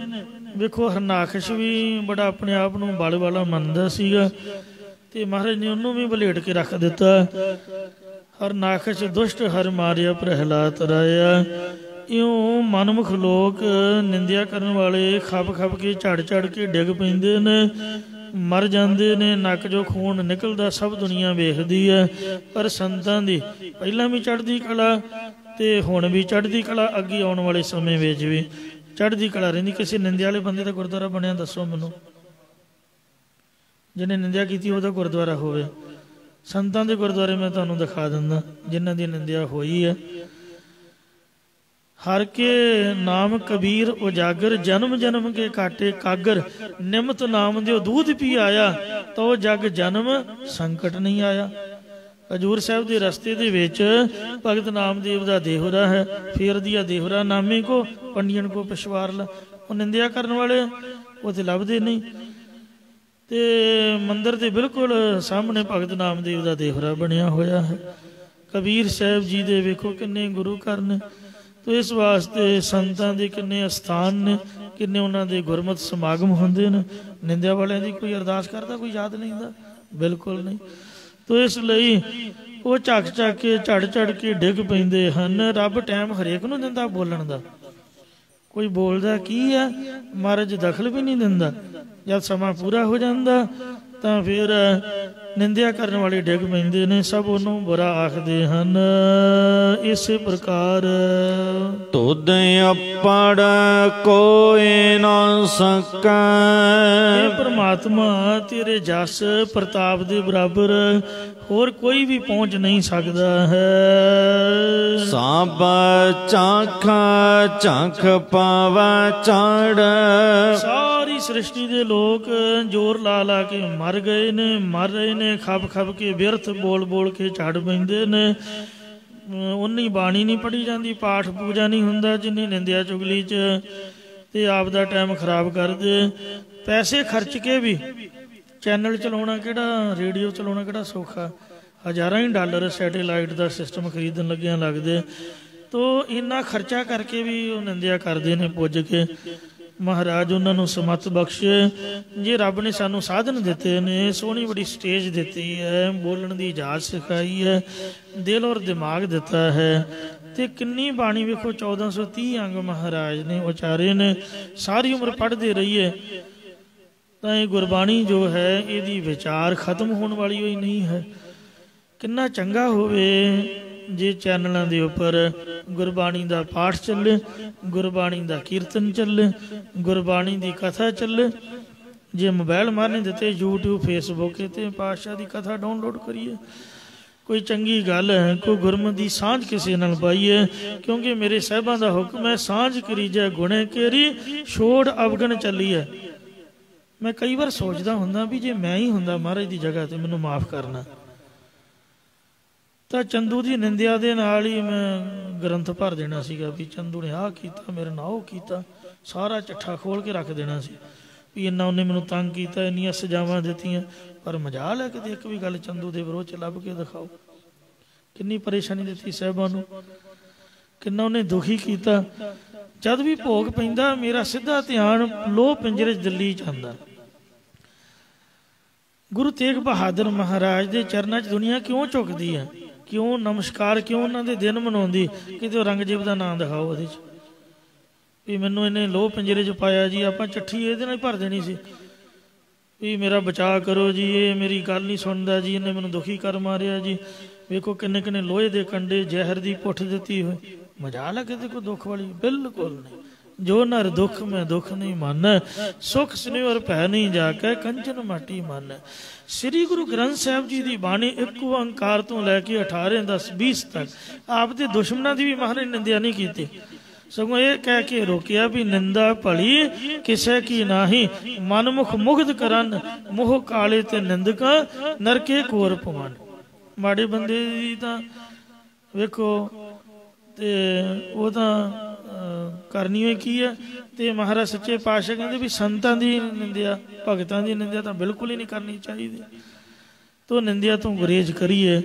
ਵੇਖੋ ਹਰਨਾਕਸ਼ ਵੀ ਬੜਾ ਆਪਣੇ ਆਪ ਨੂੰ ਬਲ ਵਾਲਾ ਮੰਨਦਾ ਸੀਗਾ, ਅਤੇ ਮਹਾਰਾਜ ਨੇ ਉਹਨੂੰ ਵੀ ਬਲੇਟ ਕੇ ਰੱਖ ਦਿੱਤਾ। ਹਰਨਾਕਸ਼ ਦੁਸ਼ਟ ਹਰ ਮਾਰਿਆ ਪ੍ਰਹਿਲਾਦ ਰਾਇਆ। ਇਉਂ ਮਨਮੁਖ ਲੋਕ ਨਿੰਦਿਆ ਕਰਨ ਵਾਲੇ ਖੱਪ ਖੱਪ ਕੇ ਝੜ ਝੜ ਕੇ ਡਿੱਗ ਪੈਂਦੇ ਨੇ, ਮਰ ਜਾਂਦੇ ਨੇ। ਨੱਕ ਜੋ ਖੂਨ ਨਿਕਲਦਾ ਸਭ ਦੁਨੀਆ ਵੇਖਦੀ ਹੈ। ਪਰ ਸੰਤਾਂ ਦੀ ਪਹਿਲਾਂ ਵੀ ਚੜ੍ਹਦੀ ਕਲਾ ਅਤੇ ਹੁਣ ਵੀ ਚੜ੍ਹਦੀ ਕਲਾ, ਅੱਗੇ ਆਉਣ ਵਾਲੇ ਸਮੇਂ ਵਿੱਚ ਵੀ ਚੜ੍ਹਦੀ ਕਲਾ ਰਹਿੰਦੀ। ਕਿਸੇ ਨਿੰਦਿਆ ਵਾਲੇ ਬੰਦੇ ਦਾ ਗੁਰਦੁਆਰਾ ਬਣਿਆ ਦੱਸੋ ਮੈਨੂੰ, ਜਿਹਨੇ ਨਿੰਦਿਆ ਕੀਤੀ ਉਹਦਾ ਗੁਰਦੁਆਰਾ ਹੋਵੇ। ਸੰਤਾਂ ਦੇ ਗੁਰਦੁਆਰੇ ਮੈਂ ਤੁਹਾਨੂੰ ਦਿਖਾ ਦਿੰਦਾ ਜਿਨ੍ਹਾਂ ਦੀ ਨਿੰਦਿਆ ਹੋਈ ਹੈ। ਹਰ ਕੇ ਨਾਮ ਕਬੀਰ ਉਜਾਗਰ, ਜਨਮ ਜਨਮ ਕੇ ਕਾਟੇ ਕਾਗਰ। ਨਿਮਤ ਨਾਮ ਦਿਓ ਦੂਧ ਪੀ ਆਇਆ, ਤੋ ਜਗ ਜਨਮ ਸੰਕਟ ਨਹੀਂ ਆਇਆ। ਹਜ਼ੂਰ ਸਾਹਿਬ ਦੇ ਰਸਤੇ ਦੇ ਵਿੱਚ ਭਗਤ ਨਾਮਦੇਵ ਦਾ ਦੇਹੁਰਾ ਹੈ। ਫੇਰ ਦੀਆ ਦੇਹੁਰਾ ਨਾਮੇ ਕੋ ਪੰਡੀਅਨ ਕੋ ਪਿਛਵਾਰ ਲਾ। ਉਹ ਨਿੰਦਿਆ ਕਰਨ ਵਾਲੇ ਉੱਥੇ ਲੱਭਦੇ ਨਹੀਂ। ਅਤੇ ਮੰਦਿਰ ਦੇ ਬਿਲਕੁਲ ਸਾਹਮਣੇ ਭਗਤ ਨਾਮਦੇਵ ਦਾ ਦੇਹੁਰਾ ਬਣਿਆ ਹੋਇਆ ਹੈ। ਕਬੀਰ ਸਾਹਿਬ ਜੀ ਦੇ ਵੇਖੋ ਕਿੰਨੇ ਗੁਰੂ ਘਰ ਨੇ। ਤੋ ਇਸ ਵਾਸਤੇ ਸੰਤਾਂ ਦੇ ਕਿੰਨੇ ਅਸਥਾਨ ਨੇ, ਕਿੰਨੇ ਉਹਨਾਂ ਦੇ ਗੁਰਮਤਿ ਸਮਾਗਮ ਹੁੰਦੇ ਨੇ। ਨਿੰਦਿਆ ਵਾਲਿਆਂ ਦੀ ਕੋਈ ਅਰਦਾਸ ਕਰਦਾ, ਕੋਈ ਯਾਦ ਨਹੀਂ ਹੁੰਦਾ, ਬਿਲਕੁਲ ਨਹੀਂ। ਤੋ ਇਸ ਲਈ ਉਹ ਝੱਕ ਝੱਕ ਕੇ ਝੜ ਝੜ ਕੇ ਡਿੱਗ ਪੈਂਦੇ ਹਨ। ਰੱਬ ਟਾਈਮ ਹਰੇਕ ਨੂੰ ਦਿੰਦਾ ਬੋਲਣ ਦਾ। ਕੋਈ ਬੋਲਦਾ ਕੀ ਹੈ, ਮਹਾਰਾਜ ਦਖਲ ਵੀ ਨਹੀਂ ਦਿੰਦਾ। ਜਦ ਸਮਾਂ ਪੂਰਾ ਹੋ ਜਾਂਦਾ ਤਾਂ ਫਿਰ ਨਿੰਦਿਆ ਕਰਨ ਵਾਲੇ ਡਿੱਗ ਪੈਂਦੇ ਨੇ, ਸਭ ਉਹਨੂੰ ਬੁਰਾ ਆਖਦੇ ਹਨ। ਇਸੇ ਪ੍ਰਕਾਰ ਤੁਧ ਅਪੜ ਕੋਈ ਨਾ ਸਕੈ। ਇਹ ਪਰਮਾਤਮਾ ਤੇਰੇ ਜਸ ਪ੍ਰਤਾਪ ਦੇ ਬਰਾਬਰ ਹੋਰ ਕੋਈ ਵੀ ਪਹੁੰਚ ਨਹੀਂ ਸਕਦਾ ਹੈ। ਸਭ ਝਾਖ ਝਾਖ ਪਾਵੈ ਚੜ। ਸਾਰੀ ਸ੍ਰਿਸ਼ਟੀ ਦੇ ਲੋਕ ਜ਼ੋਰ ਲਾ ਲਾ ਕੇ ਮਰ ਗਏ ਨੇ, ਮਰ ਰਹੇ ਨੇ, ਖੱਪ ਖੱਪ ਕੇ ਬਿਰਥ ਬੋਲ ਬੋਲ ਕੇ ਝੜ ਪੈਂਦੇ ਨੇ। ਉਨੀ ਬਾਣੀ ਨਹੀਂ ਪੜ੍ਹੀ ਜਾਂਦੀ, ਪਾਠ ਪੂਜਾ ਨਹੀਂ ਹੁੰਦਾ ਜਿੰਨੀ ਨਿੰਦਿਆ ਚੁਗਲੀ 'ਚ, ਅਤੇ ਆਪ ਦਾ ਟਾਈਮ ਖਰਾਬ ਕਰਦੇ। ਪੈਸੇ ਖਰਚ ਕੇ ਵੀ ਚੈਨਲ ਚਲਾਉਣਾ ਕਿਹੜਾ, ਰੇਡੀਓ ਚਲਾਉਣਾ ਕਿਹੜਾ ਸੌਖਾ। ਹਜ਼ਾਰਾਂ ਹੀ ਡਾਲਰ ਸੈਟੇਲਾਈਟ ਦਾ ਸਿਸਟਮ ਖਰੀਦਣ ਲੱਗਿਆਂ ਲੱਗਦੇ। ਤੋ ਇੰਨਾ ਖਰਚਾ ਕਰਕੇ ਵੀ ਉਹ ਨਿੰਦਿਆ ਕਰਦੇ ਨੇ ਪੁੱਜ ਕੇ। ਮਹਾਰਾਜ ਉਹਨਾਂ ਨੂੰ ਸਮੱਤ ਬਖਸ਼ੇ। ਜੇ ਰੱਬ ਨੇ ਸਾਨੂੰ ਸਾਧਨ ਦਿੱਤੇ ਨੇ, ਸੋਹਣੀ ਬੜੀ ਸਟੇਜ ਦਿੱਤੀ ਹੈ, ਬੋਲਣ ਦੀ ਇਜਾਜ਼ਤ ਸਿਖਾਈ ਹੈ, ਦਿਲ ਔਰ ਦਿਮਾਗ ਦਿੱਤਾ ਹੈ, ਅਤੇ ਕਿੰਨੀ ਬਾਣੀ ਵੇਖੋ 1430 ਅੰਗ ਮਹਾਰਾਜ ਨੇ ਉਚਾਰੇ ਨੇ। ਸਾਰੀ ਉਮਰ ਪੜ੍ਹਦੇ ਰਹੀਏ ਤਾਂ ਇਹ ਗੁਰਬਾਣੀ ਜੋ ਹੈ ਇਹਦੀ ਵਿਚਾਰ ਖਤਮ ਹੋਣ ਵਾਲੀ ਹੋਈ ਨਹੀਂ ਹੈ। ਕਿੰਨਾ ਚੰਗਾ ਹੋਵੇ ਜੇ ਚੈਨਲਾਂ ਦੇ ਉੱਪਰ ਗੁਰਬਾਣੀ ਦਾ ਪਾਠ ਚੱਲੇ, ਗੁਰਬਾਣੀ ਦਾ ਕੀਰਤਨ ਚੱਲੇ, ਗੁਰਬਾਣੀ ਦੀ ਕਥਾ ਚੱਲੇ। ਜੇ ਮੋਬਾਇਲ ਮਾਰਨੇ ਦਿੱਤੇ, YouTube Facebook 'ਤੇ ਪਾਤਸ਼ਾਹ ਦੀ ਕਥਾ ਡਾਊਨਲੋਡ ਕਰੀਏ। ਕੋਈ ਚੰਗੀ ਗੱਲ ਹੈ, ਕੋਈ ਗੁਰਮਤਿ ਦੀ ਸਾਂਝ ਕਿਸੇ ਨਾਲ ਪਾਈਏ, ਕਿਉਂਕਿ ਮੇਰੇ ਸਾਹਿਬਾਂ ਦਾ ਹੁਕਮ ਹੈ, ਸਾਂਝ ਕਰੀ ਜੈ ਗੁਣੇ ਕੇਰੀ, ਛੋੜ ਅਵਗਣ ਚੱਲੀ ਹੈ। ਮੈਂ ਕਈ ਵਾਰ ਸੋਚਦਾ ਹੁੰਦਾ ਵੀ ਜੇ ਮੈਂ ਹੀ ਹੁੰਦਾ ਮਹਾਰਾਜ ਦੀ ਜਗ੍ਹਾ 'ਤੇ, ਮੈਨੂੰ ਮਾਫ਼ ਕਰਨਾ, ਤਾਂ ਚੰਦੂ ਦੀ ਨਿੰਦਿਆ ਦੇ ਨਾਲ ਹੀ ਮੈਂ ਗ੍ਰੰਥ ਭਰ ਦੇਣਾ ਸੀਗਾ ਵੀ ਚੰਦੂ ਨੇ ਆਹ ਕੀਤਾ, ਮੇਰੇ ਨਾਲ ਉਹ ਕੀਤਾ, ਸਾਰਾ ਚੱਠਾ ਖੋਲ੍ਹ ਕੇ ਰੱਖ ਦੇਣਾ ਸੀ ਵੀ ਇੰਨਾ ਉਹਨੇ ਮੈਨੂੰ ਤੰਗ ਕੀਤਾ, ਇੰਨੀਆਂ ਸਜ਼ਾਵਾਂ ਦਿੱਤੀਆਂ। ਪਰ ਮਜਾਲ ਹੈ ਕਿਤੇ ਇੱਕ ਵੀ ਗੱਲ ਚੰਦੂ ਦੇ ਵਿਰੋਧ 'ਚ ਲੱਭ ਕੇ ਦਿਖਾਓ। ਕਿੰਨੀ ਪਰੇਸ਼ਾਨੀ ਦਿੱਤੀ ਸਾਹਿਬਾਂ ਨੂੰ, ਕਿੰਨਾ ਉਹਨੇ ਦੁਖੀ ਕੀਤਾ। ਜਦ ਵੀ ਭੋਗ ਪੈਂਦਾ ਮੇਰਾ ਸਿੱਧਾ ਧਿਆਨ ਲੋਹ ਪਿੰਜਰੇ 'ਚ ਦਿੱਲੀ 'ਚ ਆਉਂਦਾ। ਗੁਰੂ ਤੇਗ ਬਹਾਦਰ ਮਹਾਰਾਜ ਦੇ ਚਰਨਾਂ 'ਚ ਦੁਨੀਆ ਕਿਉਂ ਝੁਕਦੀ ਹੈ, ਕਿਉਂ ਨਮਸਕਾਰ, ਕਿਉਂ ਉਹਨਾਂ ਦੇ ਦਿਨ ਮਨਾਉਂਦੀ? ਕਿਤੇ ਉਹ ਔਰੰਗਜ਼ੇਬ ਦਾ ਨਾਂ ਦਿਖਾਓ ਉਹਦੇ 'ਚ ਵੀ ਮੈਨੂੰ ਇਹਨੇ ਲੋਹ ਪਿੰਜਰੇ 'ਚ ਪਾਇਆ ਜੀ, ਆਪਾਂ ਚੱਠੀ ਇਹਦੇ ਨਾਲ ਹੀ ਭਰ ਦੇਣੀ ਸੀ ਵੀ ਮੇਰਾ ਬਚਾਅ ਕਰੋ ਜੀ, ਇਹ ਮੇਰੀ ਗੱਲ ਨਹੀਂ ਸੁਣਦਾ ਜੀ, ਇਹਨੇ ਮੈਨੂੰ ਦੁਖੀ ਕਰ ਮਾਰਿਆ ਜੀ। ਵੇਖੋ ਕਿੰਨੇ ਕਿੰਨੇ ਲੋਹੇ ਦੇ ਕੰਡੇ, ਜ਼ਹਿਰ ਦੀ ਪੁੱਠ ਦਿੱਤੀ ਹੋਈ। ਮਜ਼ਾਲ ਹੈ ਕਿਤੇ ਕੋਈ ਦੁੱਖ ਵਾਲੀ? ਬਿਲਕੁਲ ਨਹੀਂ। ਜੋ ਨਰ ਦੁੱਖ ਮੈਂ ਦੁੱਖ ਨਹੀਂ ਮੰਨ, ਸੁਖ ਸਨਿਵਰ ਭੈ ਨਹੀਂ ਜਾ ਕੇ ਕੰਚਨ ਮਾਟੀ ਮੰਨ। ਸ੍ਰੀ ਗੁਰੂ ਗ੍ਰੰਥ ਸਾਹਿਬ ਜੀ ਦੀ ਬਾਣੀ ਇੱਕ ਓੰਕਾਰ ਤੋਂ ਲੈ ਕੇ 18, 10, 20 ਤੱਕ ਆਪ ਦੇ ਦੁਸ਼ਮਣਾਂ ਦੀ ਵੀ ਮਹਾਰਾਜ ਨਿੰਦਿਆ ਨਹੀਂ ਕੀਤੀ, ਸਗੋਂ ਇਹ ਕਹਿ ਕੇ ਰੋਕਿਆ ਵੀ ਨਿੰਦਾ ਭਲੀ ਕਿਸੇ ਕੀ ਨਾਹੀ, ਮਨਮੁਖ ਮੁਗਧ ਕਰਨ ਮੋਹ ਕਾਲੇ ਤੇ ਨਿੰਦਕਾਂ ਨਰਕੇ ਕੋਰ ਪਵਨ। ਮਾੜੇ ਬੰਦੇ ਦੀ ਤਾਂ ਵੇਖੋ ਤੇ ਉਹ ਤਾਂ ਕਰਨੀ ਹੋਈ ਕੀ ਹੈ। ਤੇ ਮਹਾਰਾਜ ਸੱਚੇ ਪਾਤਸ਼ਾਹ ਕਹਿੰਦੇ ਵੀ ਸੰਤਾਂ ਦੀ ਨਿੰਦਿਆ, ਭਗਤਾਂ ਦੀ ਨਿੰਦਿਆ ਤਾਂ ਬਿਲਕੁਲ ਹੀ ਨਹੀਂ ਕਰਨੀ ਚਾਹੀਦੀ। ਤੋ ਨਿੰਦਿਆ ਤੋਂ ਗੁਰੇਜ਼ ਕਰੀਏ।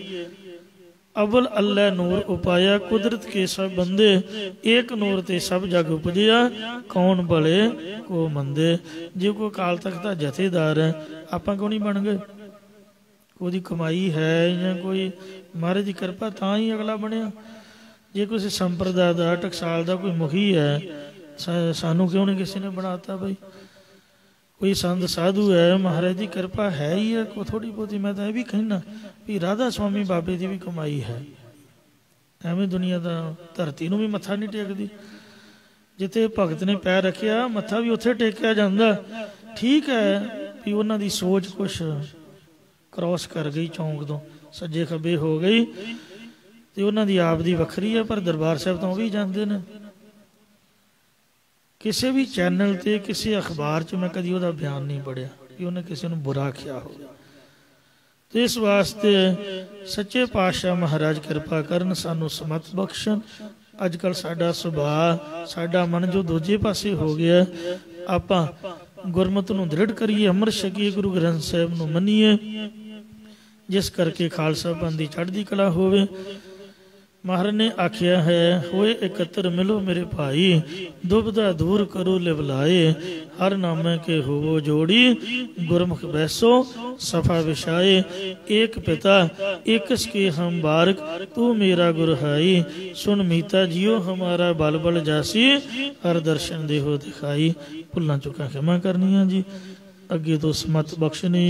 ਅਵਲ ਅੱਲਾ ਨੂਰ ਉਪਾਇਆ, ਕੁਦਰਤ ਕੇ ਸਭ ਬੰਦੇ, ਏਕ ਨੂਰ ਤੇ ਸਭ ਜਗ ਉਪਜਿਆ, ਕੌਣ ਭਲੇ ਕੋ ਮੰਦੇ। ਜੇ ਕੋਈ ਅਕਾਲ ਤਖਤ ਦਾ ਜਥੇਦਾਰ ਹੈ, ਆਪਾਂ ਕਿਉਂ ਨਹੀਂ ਬਣ ਗਏ? ਉਹਦੀ ਕਮਾਈ ਹੈ ਜਾਂ ਕੋਈ ਮਹਾਰਾਜ ਦੀ ਕਿਰਪਾ ਤਾਂ ਹੀ ਅਗਲਾ ਬਣਿਆ। ਜੇ ਕਿਸੇ ਸੰਪਰਦਾ ਦਾ ਟਕਸਾਲ ਦਾ ਕੋਈ ਮੁਖੀ ਹੈ, ਸਾਨੂੰ ਕਿਉਂ ਨਹੀਂ ਕਿਸੇ ਨੇ ਬਣਾਤਾ ਬਈ? ਕੋਈ ਸੰਤ ਸਾਧੂ ਹੈ, ਮਹਾਰਾਜ ਦੀ ਕਿਰਪਾ ਹੈ ਹੀ ਹੈ ਕੋ ਥੋੜੀ ਬਹੁਤੀ। ਮੈਂ ਤਾਂ ਇਹ ਵੀ ਕਹਿਣਾ ਵੀ ਰਾਧਾ ਸਵਾਮੀ ਬਾਬੇ ਦੀ ਵੀ ਕਮਾਈ ਹੈ। ਐਵੇਂ ਦੁਨੀਆ ਦਾ ਧਰਤੀ ਨੂੰ ਵੀ ਮੱਥਾ ਨਹੀਂ ਟੇਕਦੀ। ਜਿੱਥੇ ਭਗਤ ਨੇ ਪੈਰ ਰੱਖਿਆ, ਮੱਥਾ ਵੀ ਉੱਥੇ ਟੇਕਿਆ ਜਾਂਦਾ। ਠੀਕ ਹੈ ਵੀ ਉਹਨਾਂ ਦੀ ਸੋਚ ਕੁਛ ਕ੍ਰੋਸ ਕਰ ਗਈ, ਚੌਂਕ ਤੋਂ ਸੱਜੇ ਖੱਬੇ ਹੋ ਗਈ, ਤੇ ਉਹਨਾਂ ਦੀ ਆਪ ਦੀ ਵੱਖਰੀ ਹੈ। ਪਰ ਦਰਬਾਰ ਸਾਹਿਬ ਤਾਂ ਉਹ ਵੀ ਜਾਂਦੇ ਨੇ। ਕਿਸੇ ਵੀ ਚੈਨਲ ਤੇ, ਕਿਸੇ ਅਖਬਾਰ 'ਚ ਮੈਂ ਕਦੀ ਉਹਦਾ ਬਿਆਨ ਨਹੀਂ ਪੜ੍ਹਿਆ ਕਿ ਉਹਨੇ ਕਿਸੇ ਨੂੰ ਬੁਰਾ ਕਿਹਾ ਹੋਵੇ। ਤੇ ਇਸ ਵਾਸਤੇ ਸੱਚੇ ਪਾਤਸ਼ਾਹ ਮਹਾਰਾਜ ਕਿਰਪਾ ਕਰਨ, ਸਾਨੂੰ ਸਮਤ ਬਖਸ਼ਣ। ਅੱਜ ਕੱਲ੍ਹ ਸਾਡਾ ਸੁਭਾਅ, ਸਾਡਾ ਮਨ ਜੋ ਦੂਜੇ ਪਾਸੇ ਹੋ ਗਿਆ, ਆਪਾਂ ਗੁਰਮਤਿ ਨੂੰ ਦ੍ਰਿੜ ਕਰੀਏ, ਅੰਮ੍ਰਿਤ ਛਕੀਏ, ਗੁਰੂ ਗ੍ਰੰਥ ਸਾਹਿਬ ਨੂੰ ਮੰਨੀਏ, ਜਿਸ ਕਰਕੇ ਖਾਲਸਾ ਪੰਥ ਦੀ ਚੜ੍ਹਦੀ ਕਲਾ ਹੋਵੇ। ਮਹਾਰਾਜ ਨੇ ਆਖਿਆ ਹੈ, ਹੋਏ ਇਕੱਤਰ ਮਿਲੋ ਮੇਰੇ ਭਾਈ, ਦੁਬਦਾ ਦੂਰ ਕਰੋ ਲਿਵਲਾਏ, ਹਰ ਨਾਮੇ ਕੇ ਹੋਵੋ ਜੋੜੀ, ਗੁਰਮੁਖ ਬੈਸੋ ਸਫਾ ਵਿਛਾਏ। ਏਕ ਪਿਤਾ ਏਕਸ ਕੇ ਹਮ ਬਾਰਕ, ਤੂੰ ਮੇਰਾ ਗੁਰ ਹਾਈ, ਸੁਨ ਮੀਤਾ ਜਿयो ਹਮਾਰਾ ਬਲ ਬਲ ਜਾਸੀ, ਹਰ ਦਰਸ਼ਨ ਦੇਹੋ ਦਿਖਾਈ। ਭੁੱਲਾਂ ਚੁੱਕਾਂ ਖਿਮਾ ਕਰਨੀਆਂ ਜੀ, ਅੱਗੇ ਤੋਂ ਸਮਤ ਬਖਸ਼ਣੀ।